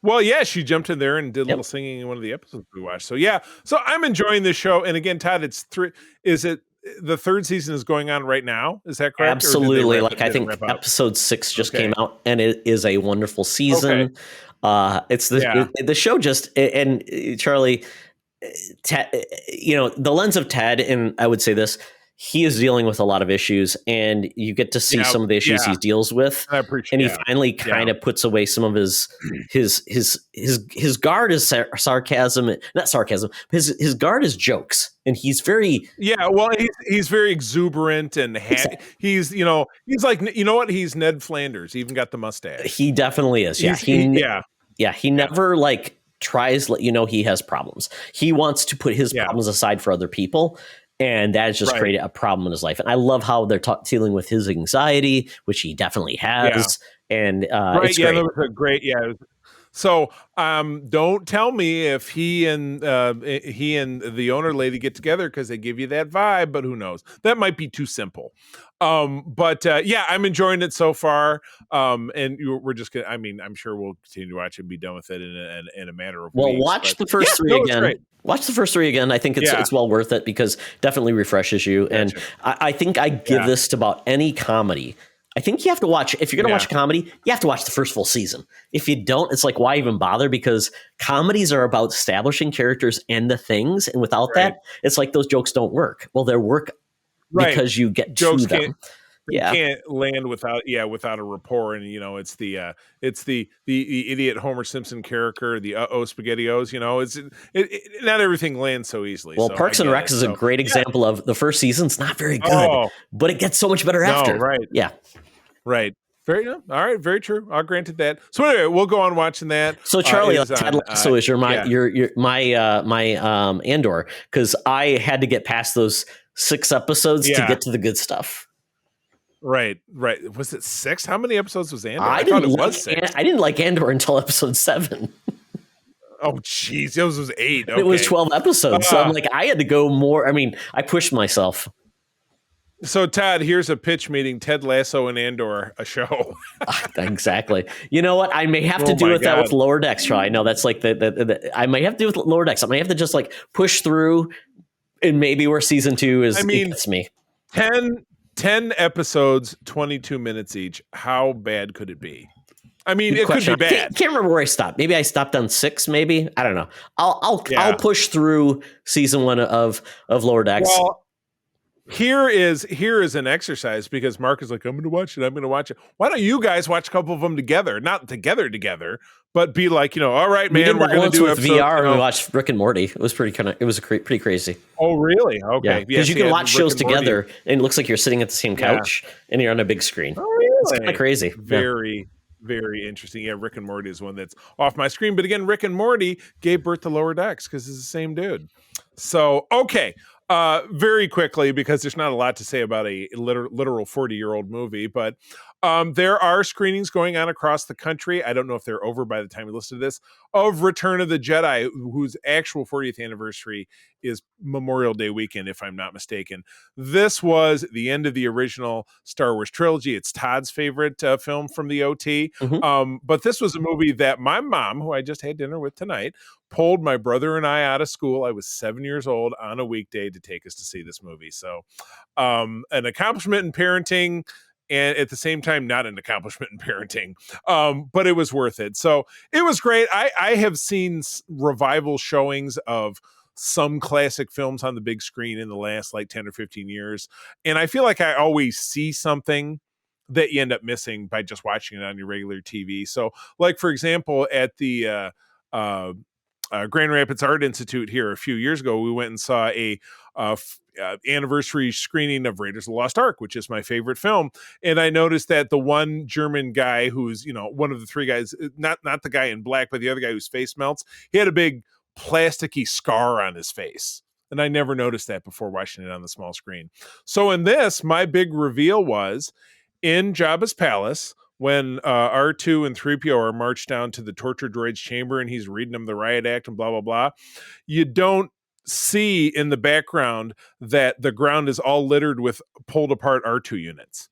Well, yeah, she jumped in there and did a little singing in one of the episodes we watched. So yeah, so I'm enjoying this show. And again, Todd, it's is it the third season is going on right now? Is that correct? Absolutely. I think episode 6 just came out, and it is a wonderful season. Okay. It's the show just and Charlie, Ted, the lens of Ted, and I would say this. He is dealing with a lot of issues, and you get to see some of the issues he deals with. And he finally kind of puts away some of his guard is sarcasm, not sarcasm. His guard is jokes, and he's very he's very exuberant and he's like he's Ned Flanders. He even got the mustache. He definitely is. Yeah, he never tries to let you know he has problems. He wants to put his problems aside for other people. And that has just created a problem in his life. And I love how they're dealing with his anxiety, which he definitely has. Yeah. And it's great. That was a great, So don't tell me if he and the owner lady get together because they give you that vibe, but who knows? That might be too simple. But I'm enjoying it so far. And we're just gonna. I mean, I'm sure we'll continue to watch it and be done with it in a matter of weeks. Watch the first 3 again. Watch the first 3 again. I think it's well worth it because it definitely refreshes you. Gotcha. And I think I give this to about any comedy. I think you have to watch, if you're going to watch a comedy, you have to watch the first full season. If you don't, it's like, why even bother? Because comedies are about establishing characters and the things. And without that, it's like those jokes don't work. Well, they work because you get jokes to them. You can't land without a rapport. And, it's the idiot Homer Simpson character, the SpaghettiOs, not everything lands so easily. Well, Parks and Rec is a great example of the first season's not very good, but it gets so much better after. Right. Yeah. Right. All right. Very true. I'll grant it that. So anyway, we'll go on watching that. So Charlie, Ted Lasso is my Andor, because I had to get past those 6 episodes to get to the good stuff. Right. Was it 6? How many episodes was Andor? I thought it was 6. I didn't like Andor until episode 7. Oh, jeez. It was 8. Okay. It was 12 episodes. So I'm like, I had to go more. I mean, I pushed myself. So, Todd, here's a pitch meeting. Ted Lasso and Andor, a show. Exactly. You know what? I may have to do that with Lower Decks, Troy. I know that's like I might have to do with Lower Decks. I may have to just push through, and maybe where season 2 is. It's me. 10 episodes, 22 minutes each. How bad could it be? I mean, it could be bad. Can't remember where I stopped. Maybe I stopped on 6. Maybe I don't know. I'll push through season 1 of Lower Decks. Well, here is an exercise, because Mark is like, I'm going to watch it. Why don't you guys watch a couple of them together? Not together, but be like, all right, man, we're going to do with VR. And we watched Rick and Morty. It was pretty crazy. Oh, really? Okay. Because you can watch shows together, and it looks like you're sitting at the same couch, and you're on a big screen. Oh, really? It's kind of crazy. Very, very interesting. Yeah, Rick and Morty is one that's off my screen. But again, Rick and Morty gave birth to Lower Decks because it's the same dude. So, okay. Very quickly, because there's not a lot to say about a literal 40-year-old movie, but there are screenings going on across the country. I don't know if they're over by the time you listen to this, of Return of the Jedi, whose actual 40th anniversary is Memorial Day weekend, if I'm not mistaken. This was the end of the original Star Wars trilogy. It's Todd's favorite film from the OT. Mm-hmm. But this was a movie that my mom, who I just had dinner with tonight, pulled my brother and I out of school. I was 7 years old on a weekday to take us to see this movie. So an accomplishment in parenting, and at the same time, not an accomplishment in parenting, but it was worth it. So it was great. I have seen revival showings of some classic films on the big screen in the last 10 or 15 years. And I feel like I always see something that you end up missing by just watching it on your regular TV. So for example, at the Grand Rapids Art Institute here a few years ago. We went and saw a anniversary screening of Raiders of the Lost Ark, which is my favorite film. And I noticed that the one German guy who's, one of the three guys, not the guy in black, but the other guy whose face melts, he had a big plasticky scar on his face. And I never noticed that before watching it on the small screen. So in this, my big reveal was in Jabba's palace, when R2 and 3PO are marched down to the torture droid's chamber and he's reading them the riot act and blah, blah, blah. You don't see in the background that the ground is all littered with pulled apart R2 units.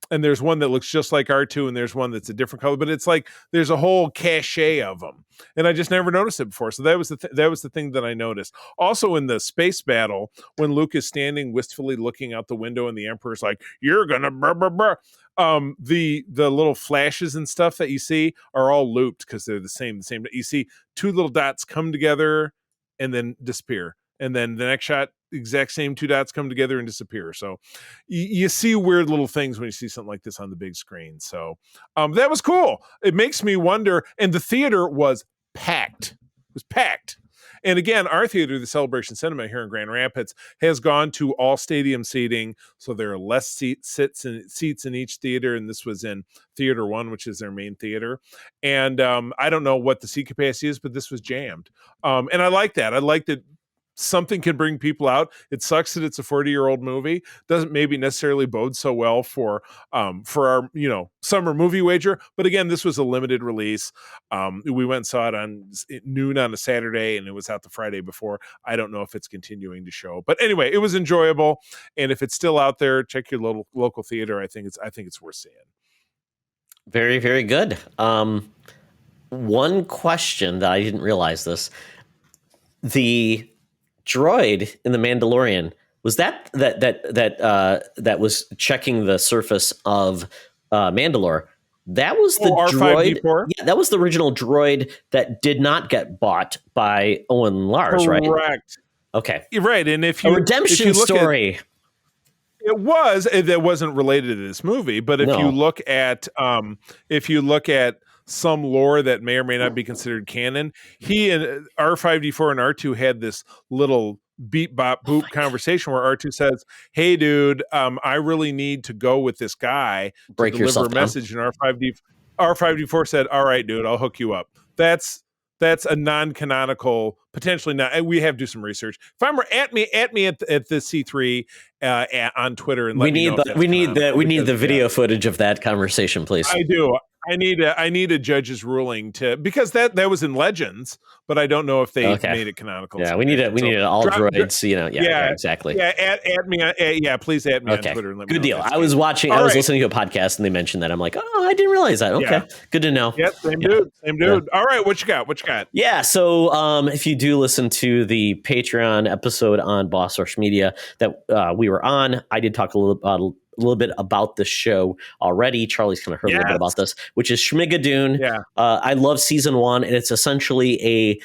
And there's one that looks just like R2 and there's one that's a different color, but it's like there's a whole cachet of them. And I just never noticed it before. So that was the thing that I noticed. Also in the space battle, when Luke is standing wistfully looking out the window and the Emperor's like, "You're gonna brr, brr, brr." The little flashes and stuff that you see are all looped because they're the same. You see two little dots come together and then disappear. And then the next shot, exact same two dots come together and disappear. So you see weird little things when you see something like this on the big screen. So that was cool. It makes me wonder. And the theater was packed. It was packed. And again, our theater, the Celebration Cinema here in Grand Rapids, has gone to all stadium seating. So there are less seats in each theater. And this was in Theater 1, which is their main theater. And I don't know what the seat capacity is, but this was jammed. And I like that. I like that something can bring people out. It sucks that it's a 40-year-old movie. Doesn't maybe necessarily bode so well for our summer movie wager. But again, this was a limited release. We went and saw it on noon on a Saturday, and it was out the Friday before. I don't know if it's continuing to show, but anyway, it was enjoyable. And if it's still out there, check your local theater. I think it's worth seeing. Very, very good. One question that I didn't realize this: the droid in the Mandalorian, was that was checking the surface of Mandalore. That was the droid. R5D4? Yeah, that was the original droid that did not get bought by Owen Lars, right? Correct. Okay. You're right. And if you a redemption story. It wasn't related to this movie, but if you look at some lore that may or may not be considered canon, he and R5D4 and R2 had this little beep bop boop conversation where R2 says, "Hey dude, I really need to go with this guy to deliver a message," and R5D4 said, "All right, dude, I'll hook you up." That's a non-canonical, potentially not. And we have to do some research. If I'm at me at the C3 on Twitter, and we need the video footage of that conversation, please. I do. I need a judge's ruling because that was in Legends, but I don't know if they made it canonical. Yeah, we need it all droids. Yeah, exactly. Yeah, add me. Please add me on Twitter. And let me Good deal. I was listening to a podcast and they mentioned that. I'm like, I didn't realize that. Okay, good to know. Yeah, same dude. Yeah. All right, what you got? Yeah, so if you do listen to the Patreon episode on Boss Rush Media that we were on, I did talk a little bit about the show already. Charlie's kind of heard a little bit about this, which is Schmigadoon. Yeah. I love season 1, and it's essentially a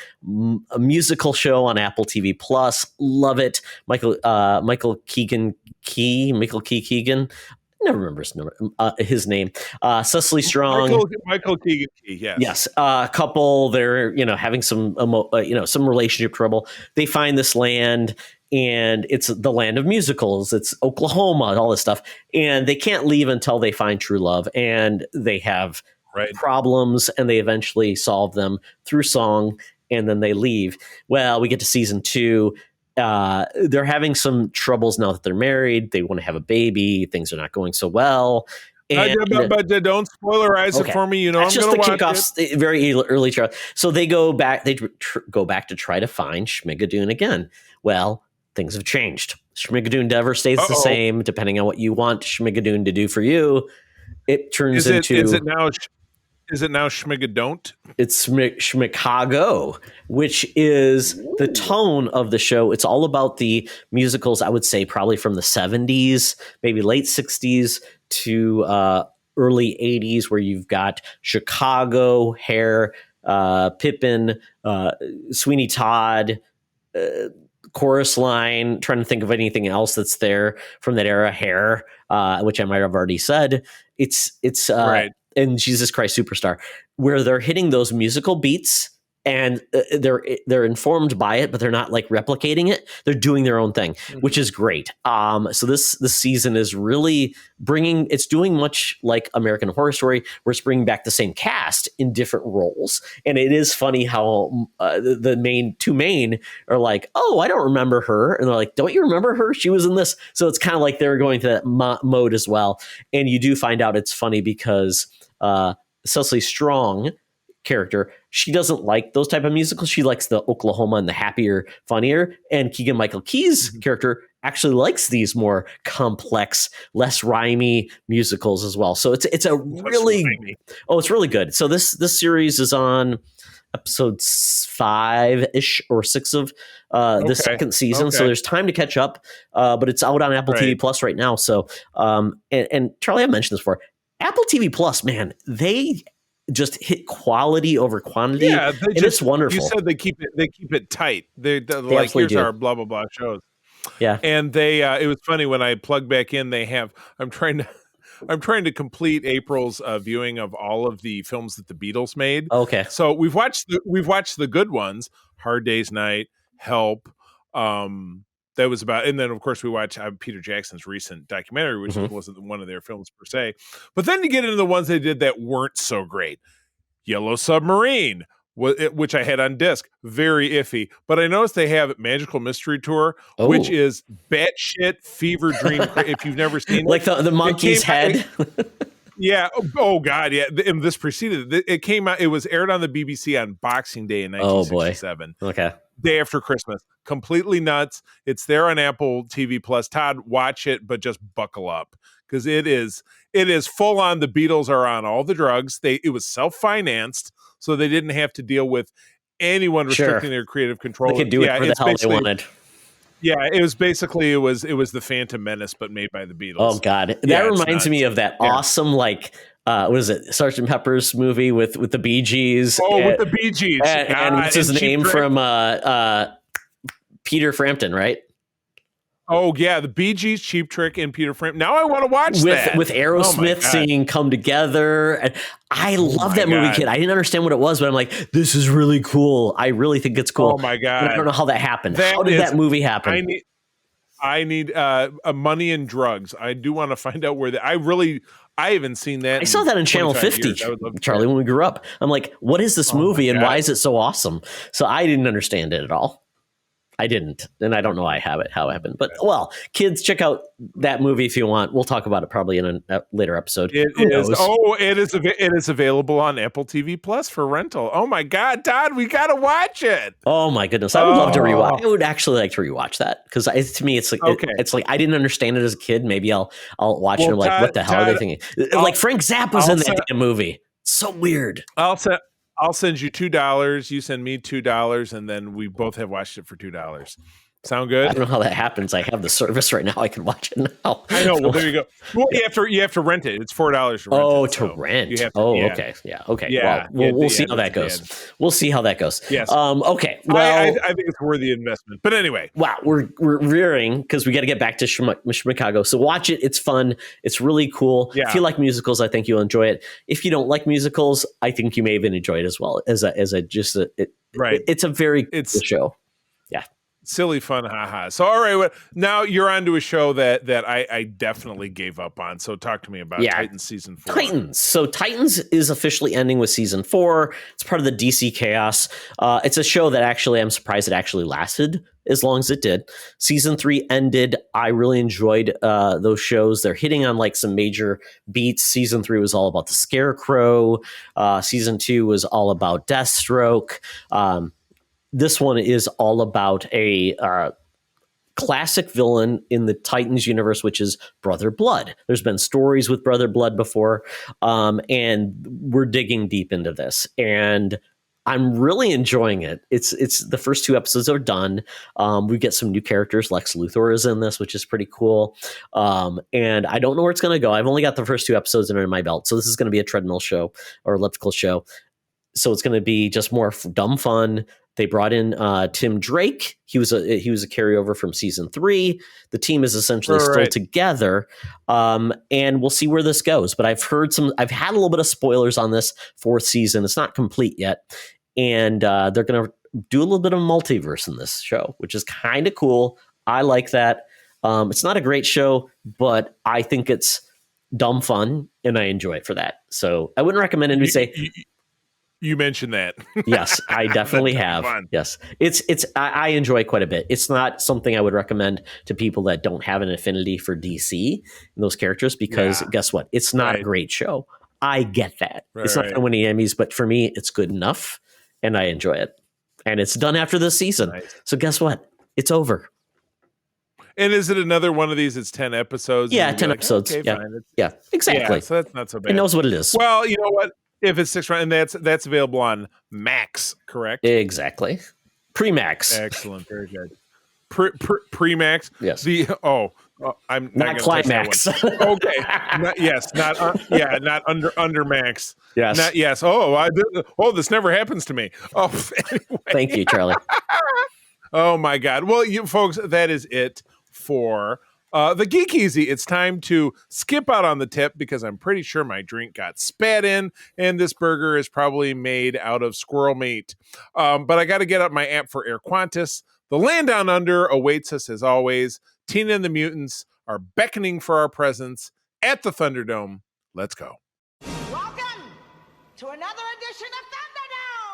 musical show on Apple TV Plus. Love it. Michael Keegan. I never remember his name. Cecily Strong. Michael Keegan Key, yes. Yes. A couple, they're, having some relationship trouble. They find this land, and it's the land of musicals. It's Oklahoma, all this stuff. And they can't leave until they find true love. And they have problems, and they eventually solve them through song, and then they leave. Well, we get to season 2. They're having some troubles now that they're married. They want to have a baby. Things are not going so well. But don't spoilerize it for me. That's I'm just going to kick off very early trial. So they go back. They go back to try to find Schmigadoon again. Well, things have changed. Schmigadoon never stays the same, depending on what you want Schmigadoon to do for you. It turns into. Is it now Schmigadon't? It's Schmicago, which is the tone of the show. It's all about the musicals, I would say, probably from the 70s, maybe late 60s to early 80s, where you've got Chicago, Hair, Pippin, Sweeney Todd, Chorus Line. Trying to think of anything else that's there from that era. Hair, which I might have already said. It's right. And Jesus Christ Superstar, where they're hitting those musical beats and they're informed by it, but they're not like replicating it. They're doing their own thing, which is great. So this season is really it's doing much like American Horror Story, where it's bringing back the same cast in different roles. And it is funny how the two main are like, oh, I don't remember her. And they're like, don't you remember her? She was in this. So it's kind of like they're going to that mode as well. And you do find out it's funny because Cecily Strong character, she doesn't like those type of musicals. She likes the Oklahoma and the happier, funnier. And Keegan-Michael Key's character actually likes these more complex, less rhymey musicals as well. So it's a really it's really good. So this series is on episode 5-ish or 6 of the second season. So there's time to catch up, but it's out on Apple TV Plus right now. So and Charlie, I mentioned this before. Apple TV Plus, man, they just hit quality over quantity. Yeah, it's wonderful. You said they keep it tight. They like, here's our blah blah blah shows. Yeah, and they it was funny when I plugged back in. They have I'm trying to complete April's viewing of all of the films that the Beatles made. Okay, so we've watched the good ones: Hard Day's Night, Help. That was about, and then of course we watch Peter Jackson's recent documentary, which wasn't one of their films per se. But then you get into the ones they did that weren't so great. Yellow Submarine, which I had on disc, very iffy. But I noticed they have Magical Mystery Tour, which is batshit fever dream. If you've never seen like the monkey's head. Yeah. Oh God. Yeah. And this preceded it. Came out. It was aired on the BBC on Boxing Day in 1967. Oh boy. Okay. Day after Christmas. Completely nuts. It's there on Apple TV Plus. Todd, watch it, but just buckle up because it is full on. The Beatles are on all the drugs. It was self-financed, so they didn't have to deal with anyone restricting their creative control. They could do it for the hell they wanted. Yeah, it was the Phantom Menace, but made by the Beatles. Oh God, that reminds me of that awesome what is it, Sgt. Pepper's movie with the Bee Gees? With the Bee Gees, and what's his name from Peter Frampton, right? Oh yeah, the Bee Gees, Cheap Trick, and Peter Frampton. Now I want to watch that with Aerosmith singing "Come Together." And I love that movie, kid. I didn't understand what it was, but I'm like, this is really cool. I really think it's cool. Oh my God, and I don't know how that happened. How did that movie happen? I need Money and Drugs. I do want to find out where I haven't seen that. I saw that in Channel 50, Charlie, when we grew up. I'm like, what is this movie and why is it so awesome? So I didn't understand it at all. I didn't, and I don't know how it happened. But, well, kids, check out that movie if you want. We'll talk about it probably in a later episode. It is available on Apple TV Plus for rental. Oh, my God, Todd, we got to watch it. Oh, my goodness. I would love to rewatch. I would actually like to rewatch that because to me, it's like it's like I didn't understand it as a kid. Maybe I'll watch it and I'm like, what the hell are they thinking? Like Frank Zappa's in that damn movie. So weird. I'll send you $2. You send me $2, and then we both have watched it for $2. Sound good? I don't know how that happens. I have the service right now. I can watch it now. I know. Well, there you go. Well, you have to rent it. It's $4 to rent. Oh, to rent. Okay. Yeah. Okay. Yeah. Well, we'll see how that goes. We'll see how that goes. Yes. Okay. Well, I think it's worth the investment. But anyway, wow, we're rearing because we got to get back to Schmicago. So watch it. It's fun. It's really cool. Yeah. If you like musicals, I think you'll enjoy it. If you don't like musicals, I think you may even enjoy it as well as it's a very cool show. Yeah. Silly fun, haha. So, all right, now you're on to a show that I definitely gave up on. So, talk to me about Titans season 4. Titans. So, Titans is officially ending with season 4. It's part of the DC chaos. It's a show that actually I'm surprised it actually lasted as long as it did. Season 3 ended. I really enjoyed those shows. They're hitting on like some major beats. Season 3 was all about the Scarecrow. Season 2 was all about Deathstroke. This one is all about a classic villain in the Titans universe, which is Brother Blood. There's been stories with Brother Blood before, and we're digging deep into this. And I'm really enjoying it. It's the first 2 episodes are done. We get some new characters. Lex Luthor is in this, which is pretty cool. And I don't know where it's going to go. I've only got the first 2 episodes under my belt. So this is going to be a treadmill show or elliptical show. So it's going to be just more dumb fun. They brought in Tim Drake. He was a carryover from season 3. The team is essentially still together, and we'll see where this goes. But I've had a little bit of spoilers on this 4th season. It's not complete yet, and they're going to do a little bit of multiverse in this show, which is kind of cool. I like that. It's not a great show, but I think it's dumb fun, and I enjoy it for that. So I wouldn't recommend anybody say. You mentioned that. Yes, I definitely have. Fun. Yes, I enjoy it quite a bit. It's not something I would recommend to people that don't have an affinity for DC and those characters, because guess what? It's not a great show. I get that. It's not going to win any Emmys, but for me, it's good enough, and I enjoy it. And it's done after this season. Nice. So guess what? It's over. And is it another one of these? It's 10 episodes. Yeah, 10 episodes. Okay, yeah, exactly. Yeah, so that's not so bad. It knows what it is. Well, you know what? If it's 6 rounds, and that's available on Max, correct? Exactly. Pre-Max. Excellent. Very good. Pre-Max. Yes. I'm not Climax. Okay. Not under Max. Yes. Not yes. This never happens to me. Oh, anyway. Thank you, Charlie. Oh my God. Well, you folks, that is it for the Geek Easy. It's time to skip out on the tip because I'm pretty sure my drink got spat in, and this burger is probably made out of squirrel meat. But I got to get up my app for Air Qantas. The land down under awaits us as always. Tina and the Mutants are beckoning for our presence at the Thunderdome. Let's go. Welcome to another edition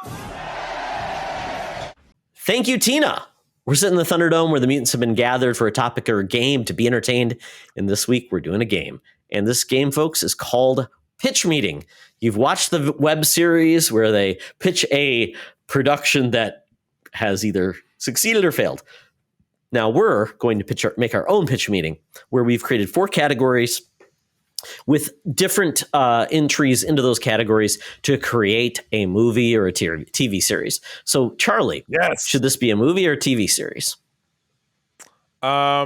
of Thunderdome. Thank you, Tina. We're sitting in the Thunderdome where the mutants have been gathered for a topic or a game to be entertained. And this week we're doing a game. And this game, folks, is called Pitch Meeting. You've watched the Webb series where they pitch a production that has either succeeded or failed. Now we're going to make our own pitch meeting where we've created 4 categories with different entries into those categories to create a movie or a TV series. So, Charlie, should this be a movie or a TV series?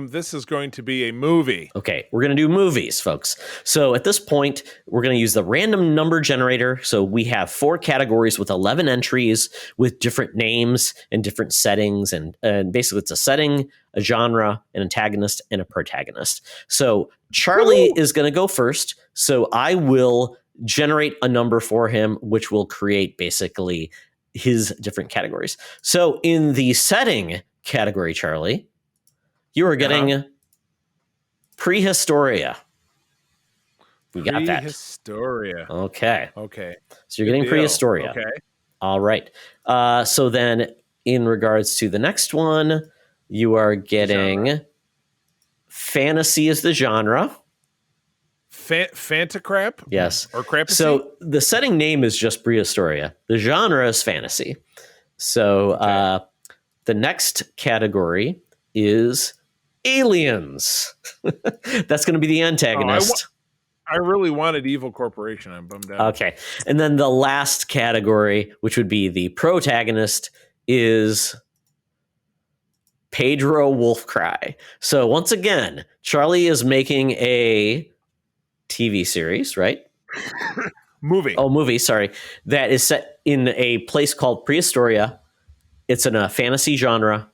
This is going to be a movie. Okay, we're going to do movies, folks. So at this point, we're going to use the random number generator. So we have 4 categories with 11 entries with different names and different settings. And basically it's a setting, a genre, an antagonist, and a protagonist. So Charlie is going to go first. So I will generate a number for him, which will create basically his different categories. So in the setting category, Charlie, you are getting Prehistoria. We got that. Prehistoria. Okay. So you're getting deal. Prehistoria. Okay. All right. So then in regards to the next one, you are getting fantasy as the genre. Fantacrap? Yes. Or crapacy? So the setting name is just Prehistoria. The genre is fantasy. So the next category is aliens. That's going to be the antagonist. I really wanted Evil Corporation. I'm bummed out. Okay. And then the last category, which would be the protagonist, is Pedro Wolfcry. So once again, Charlie is making a TV series, right? Movie, sorry. That is set in a place called Prehistoria. It's in a fantasy genre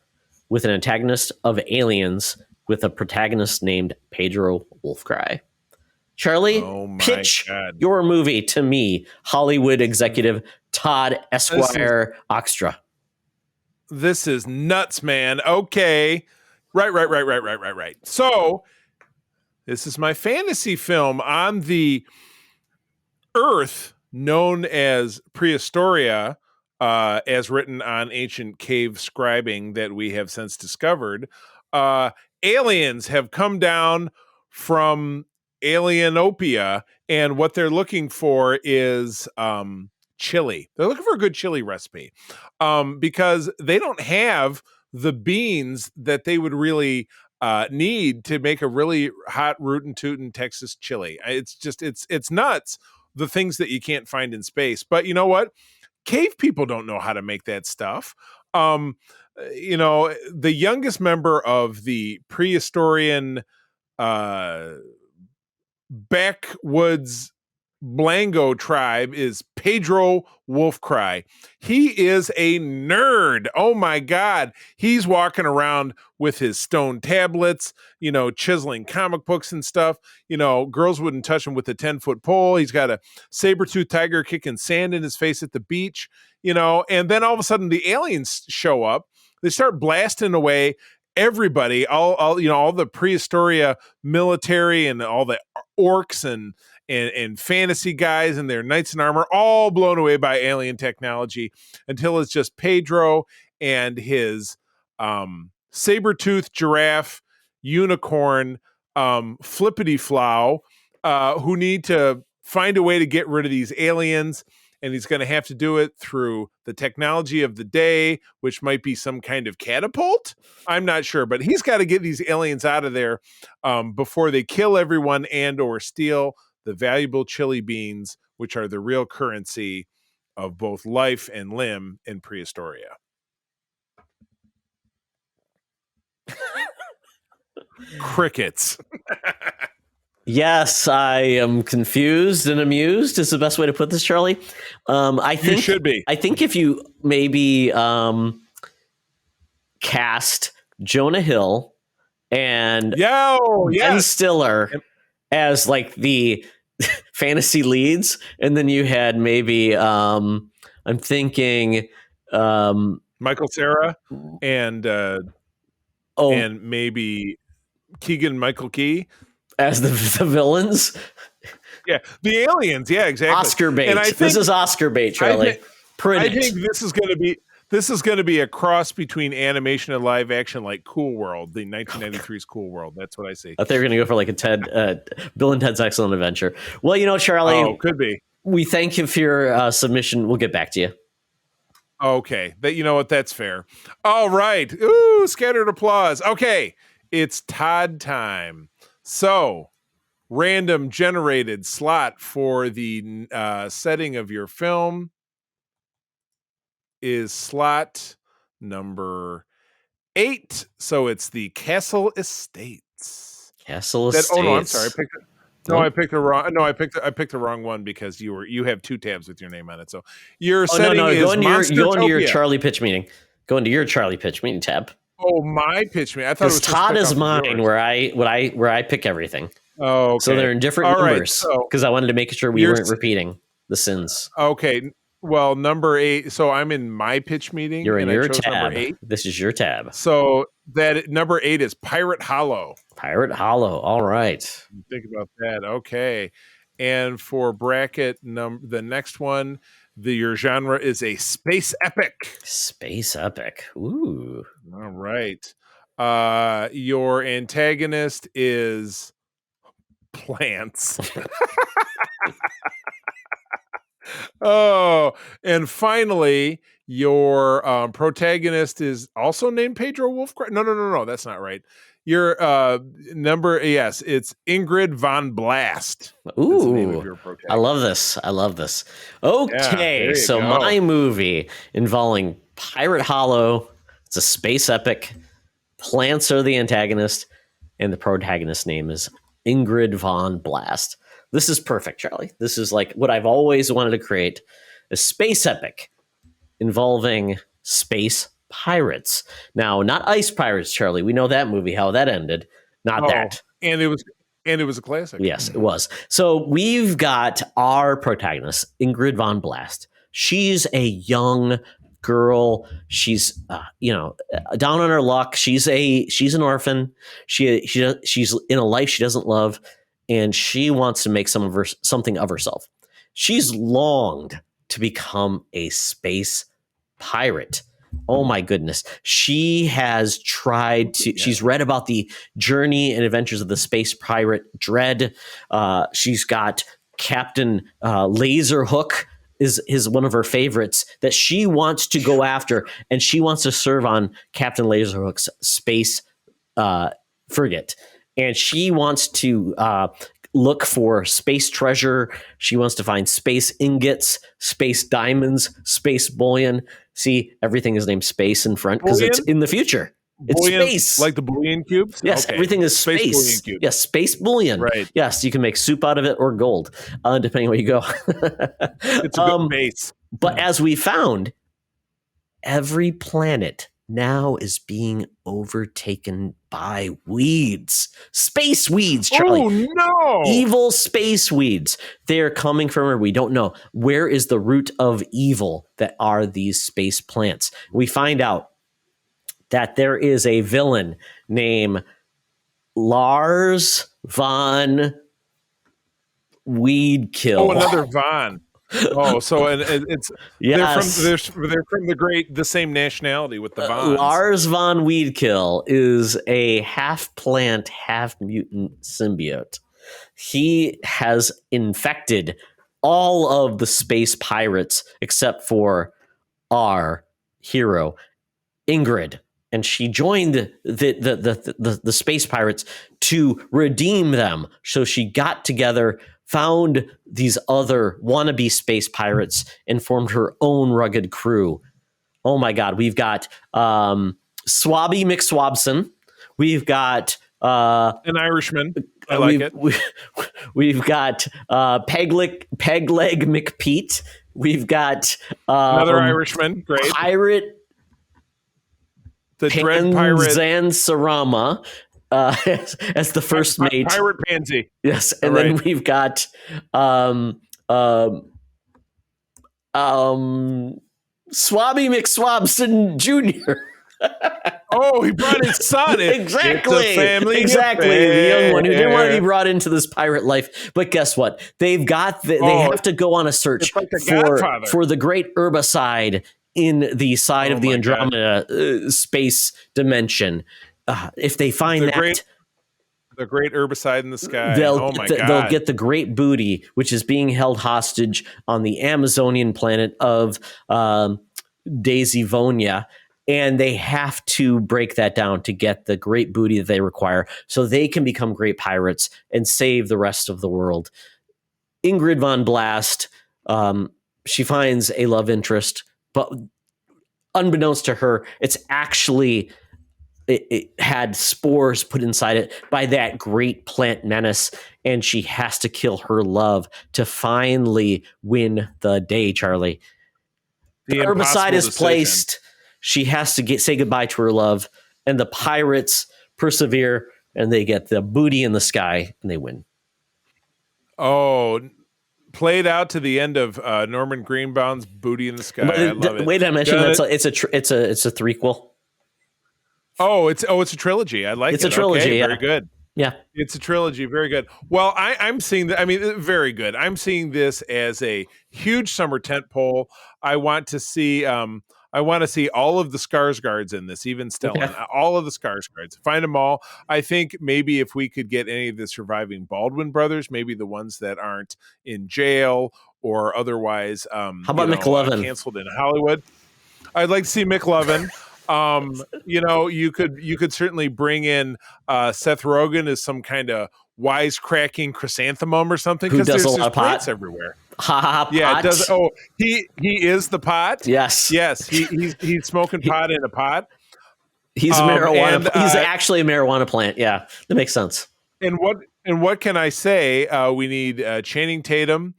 with an antagonist of aliens with a protagonist named Pedro Wolfcry. Charlie, pitch your movie to me, Hollywood executive Todd Esquire Oxtra. This is nuts, man. Okay. Right. So, this is my fantasy film on the Earth known as Prehistoria, as written on ancient cave scribing that we have since discovered. Aliens have come down from Alienopia, and what they're looking for is chili. They're looking for a good chili recipe because they don't have the beans that they would really need to make a really hot rootin' tootin' Texas chili. It's nuts, the things that you can't find in space. But you know what? Cave people don't know how to make that stuff. The youngest member of the prehistorian backwoods Blango tribe is Pedro Wolfcry. He is a nerd. Oh my God. He's walking around with his stone tablets, chiseling comic books and stuff. Girls wouldn't touch him with a 10-foot pole. He's got a saber-toothed tiger kicking sand in his face at the beach, and then all of a sudden the aliens show up. They start blasting away everybody, all the prehistoria military and all the orcs and fantasy guys and their knights in armor, all blown away by alien technology until it's just Pedro and his saber-toothed giraffe unicorn flippity flow who need to find a way to get rid of these aliens. And he's going to have to do it through the technology of the day, which might be some kind of catapult. I'm not sure, but he's got to get these aliens out of there before they kill everyone and or steal the valuable chili beans, which are the real currency of both life and limb in prehistoria. Crickets. Yes, I am confused and amused is the best way to put this, Charlie. I think you should be. I think if you maybe cast Jonah Hill and Ben Stiller as like the fantasy leads, and then you had maybe I'm thinking Michael Cera and maybe Keegan Michael Key as the villains. Yeah, the aliens. Yeah, exactly. Oscar bait. And this is Oscar bait, Charlie. I think this is going to be a cross between animation and live action, like Cool World, the 1993's Cool World. That's what I see. I thought they were going to go for like a Bill and Ted's Excellent Adventure. Well, Charlie, could be. We thank you for your submission. We'll get back to you. Okay, you know what? That's fair. All right. Ooh, scattered applause. Okay, it's Todd time. So, random generated slot for the setting of your film is slot number 8. So it's the Castle Estates. Castle Estates. Oh no, I'm sorry. I picked the wrong one because you have 2 tabs with your name on it. So your setting is go into your Charlie pitch meeting. Go into your Charlie pitch meeting tab. Oh, my pitch meeting. I thought it was Todd is mine, where I pick everything. Oh, okay. So they're in different numbers because I wanted to make sure we weren't repeating the sins. Okay. Well, number 8. So I'm in my pitch meeting. You're in your tab. Number 8. This is your tab. So that number 8 is Pirate Hollow. Pirate Hollow. All right. Think about that. Okay. And for bracket the next one, your genre is a space epic. Space epic. Ooh. All right. Your antagonist is plants. Oh, and finally, your protagonist is also named Pedro Wolfcry. No, that's not right. Your it's Ingrid von Blast. Ooh, I love this. Okay, so my movie involving Pirate Hollow. It's a space epic. Plants are the antagonist, and the protagonist's name is Ingrid von Blast. This is perfect, Charlie. This is like what I've always wanted to create, a space epic involving space pirates. Now, not ice pirates, Charlie. We know that movie, how that ended. Not that. And it was a classic. Yes, it was. So we've got our protagonist, Ingrid von Blast. She's a young girl. She's down on her luck. She's an orphan. She's in a life she doesn't love, and she wants to make something of herself. She's longed to become a space pirate. Oh my goodness. She has tried to, she's read about the journey and adventures of the space pirate Dread. She's got Captain Laserhook is one of her favorites that she wants to go after, and she wants to serve on Captain Laserhook's space frigate. And she wants to look for space treasure. She wants to find space ingots, space diamonds, space bullion. See, everything is named space in front because it's in the future. It's bullion, space. like the bullion cubes? Yes, Okay. everything is space. Bullion cubes. Yes, space bullion. Right. Yes, you can make soup out of it or gold, depending where you go. It's a good base. But as we found, every planet now is being overtaken by weeds. Space weeds, Charlie. Oh, no! Evil space weeds. They're coming from where we don't know. Where is the root of evil that are these space plants? We find out that there is a villain named Lars von Weedkill. Oh, another Von. Oh, so and it's yes. they're from the same nationality with the Vons. Lars von Weedkill is a half plant, half mutant symbiote. He has infected all of the space pirates except for our hero, Ingrid. And she joined the space pirates to redeem them. So she got together, found these other wannabe space pirates, and formed her own rugged crew. Oh my God, we've got Swabby McSwabson. We've got an Irishman. I like it. We've got Pegleg McPete. We've got another Irishman. Great. Pirate. The Dread Pirate Zanzarama as the first mate. Pirate Pansy. Yes, and then we've got Swabby McSwabson Jr. Oh, he brought his son. Exactly. Exactly. The young one who didn't want to be brought into this pirate life. But guess what? They've got they have to go on a search for the great herbicide in the side of the Andromeda space dimension. If they find the great herbicide in the sky, they'll get the great booty, which is being held hostage on the Amazonian planet of Daisivonia. And they have to break that down to get the great booty that they require so they can become great pirates and save the rest of the world. Ingrid von Blast, she finds a love interest, but unbeknownst to her, it's actually it had spores put inside it by that great plant menace, and she has to kill her love to finally win the day, Charlie. The herbicide is placed. She has to say goodbye to her love, and the pirates persevere, and they get the booty in the sky, and they win. Oh, played out to the end of Norman Greenbaum's Booty in the Sky. I love it. Wait, I mentioned it's a threequel. Oh, it's a trilogy. I like it. It's a trilogy. Okay, yeah. Very good. Yeah, it's a trilogy. Very good. Well, I'm seeing that. I mean, very good. I'm seeing this as a huge summer tentpole. I want to see all of the Skarsgårds in this, even Stellan, all of the Skarsgårds. Find them all. I think maybe if we could get any of the surviving Baldwin brothers, maybe the ones that aren't in jail or otherwise, how about McLovin canceled in Hollywood? I'd like to see McLovin. You could certainly bring in Seth Rogen as some kind of wisecracking chrysanthemum or something, because there's just plants everywhere. Yeah, it does. Oh, he is the pot. Yes. He's smoking pot in a pot. He's a marijuana. He's actually a marijuana plant. Yeah, that makes sense. And what can I say? We need Channing Tatum,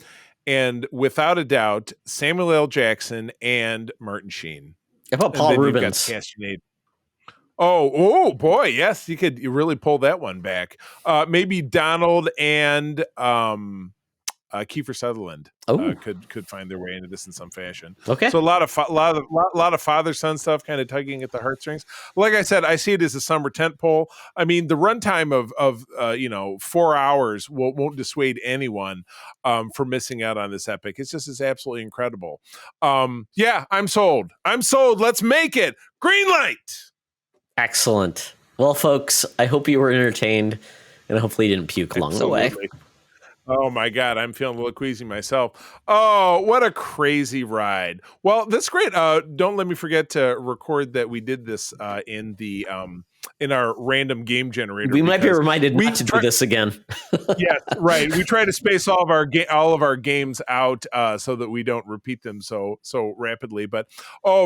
and without a doubt, Samuel L. Jackson and Martin Sheen. How about Paul Rubens? Oh boy, yes, you could really pull that one back. Maybe Donald and Kiefer Sutherland could find their way into this in some fashion. Okay, so a lot of father son stuff, kind of tugging at the heartstrings. Like I said, I see it as a summer tentpole. I mean, the runtime of 4 hours won't dissuade anyone from missing out on this epic. It's absolutely incredible. Yeah, I'm sold. Let's make it. Green light. Excellent. Well, folks, I hope you were entertained, and hopefully you didn't puke along the way. Oh my God, I'm feeling a little queasy myself. Oh, what a crazy ride. Well, that's great. Don't let me forget to record that we did this in the random game generator. We might be reminded not to do this again. Yes, right. We try to space all of our games out so that we don't repeat them so rapidly. But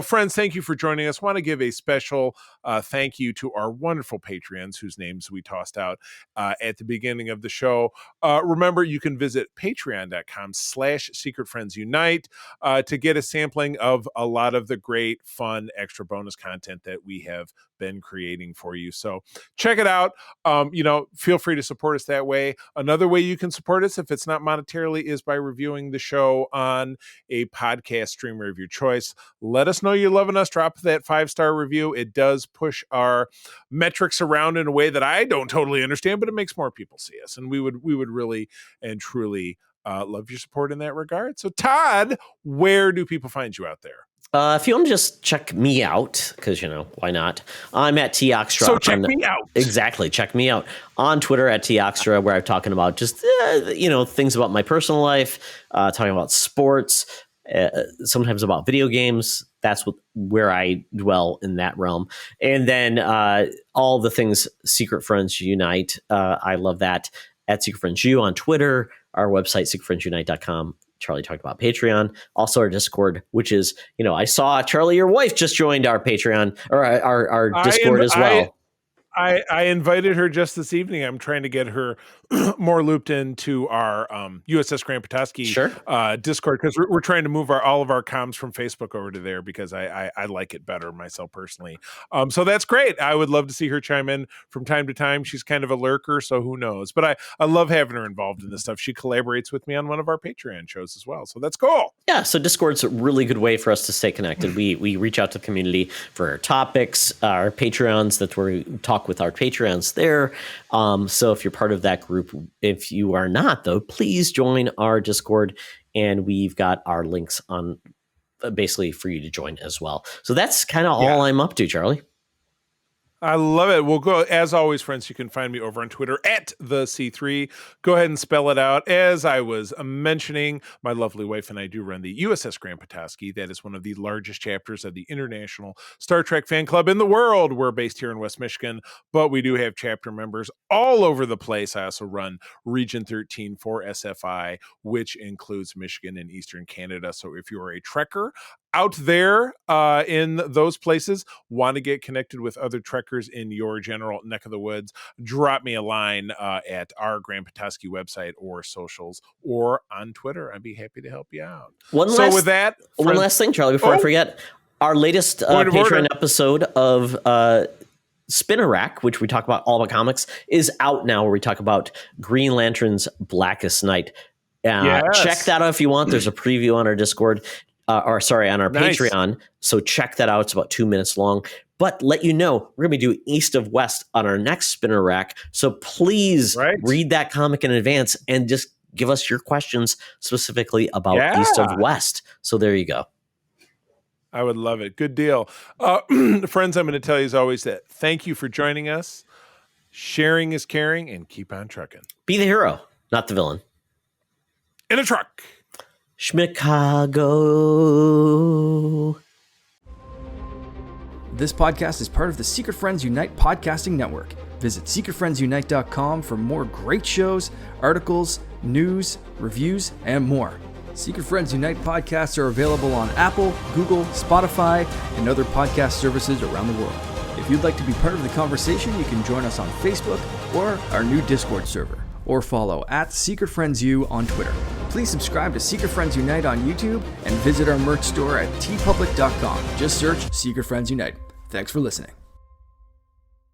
friends, thank you for joining us. Want to give a special thank you to our wonderful Patreons whose names we tossed out at the beginning of the show. Remember, you can visit patreon.com/secretfriendsunite to get a sampling of a lot of the great, fun, extra bonus content that we have been creating for you. So check it out. Feel free to support us that way. Another way you can support us, if it's not monetarily, is by reviewing the show on a podcast streamer of your choice. Let us know you're loving us. Drop that 5-star review. It does push our metrics around in a way that I don't totally understand, but it makes more people see us. And we would really and truly love your support in that regard. So Todd, where do people find you out there? If you want to just check me out, because, why not? I'm at Toxtra. So check me out. Exactly. Check me out on Twitter at Toxtra, where I'm talking about just, things about my personal life, talking about sports, sometimes about video games. That's where I dwell in that realm. And then all the things Secret Friends Unite. I love that at Secret Friends U on Twitter, our website, secretfriendsunite.com. Charlie talked about Patreon, also our Discord, which is, I saw Charlie, your wife just joined our Patreon or our Discord as well. I invited her just this evening. I'm trying to get her more looped into our USS Grand Petoskey Discord, because we're trying to move all of our comms from Facebook over to there because I like it better myself personally. So that's great. I would love to see her chime in from time to time. She's kind of a lurker, so who knows? But I love having her involved in this stuff. She collaborates with me on one of our Patreon shows as well. So that's cool. Yeah, so Discord's a really good way for us to stay connected. We reach out to the community for our topics, our Patreons. That's where we talk with our Patreons there. So if you're part of that group, if you are not, though, please join our Discord, and we've got our links on basically for you to join as well. So that's kind of all I'm up to, Charlie. I love it. Well, go as always, friends. You can find me over on Twitter at the C3. Go ahead and spell it out. As I was mentioning, my lovely wife and I do run the USS Grand Petoskey. That is one of the largest chapters of the International Star Trek Fan Club in the world. We're based here in West Michigan, but we do have chapter members all over the place. I also run Region 13 for SFI, which includes Michigan and Eastern Canada. So if you're a Trekker out there in those places, want to get connected with other Trekkers in your general neck of the woods, drop me a line at our Grand Petoskey website or socials or on Twitter. I'd be happy to help you out. One last thing, Charlie, before I forget. Our latest Patreon episode of Spinner Rack, which we talk about all about comics, is out now, where we talk about Green Lantern's Blackest Night. Check that out if you want. There's a preview on our Discord. On our Patreon. So check that out. It's about 2 minutes long. But let you know, we're going to be doing East of West on our next Spinner Rack. So please read that comic in advance and just give us your questions specifically about East of West. So there you go. I would love it. Good deal. Friends, I'm going to tell you as always that thank you for joining us. Sharing is caring, and keep on trucking. Be the hero, not the villain. In a truck. Schmicago. This podcast is part of the Secret Friends Unite podcasting network. Visit secretfriendsunite.com for more great shows, articles, news, reviews, and more. Secret Friends Unite podcasts are available on Apple, Google, Spotify, and other podcast services around the world. If you'd like to be part of the conversation, you can join us on Facebook or our new Discord server, or follow at Secret Friends U on Twitter. Please subscribe to Secret Friends Unite on YouTube and visit our merch store at tpublic.com. Just search Secret Friends Unite. Thanks for listening.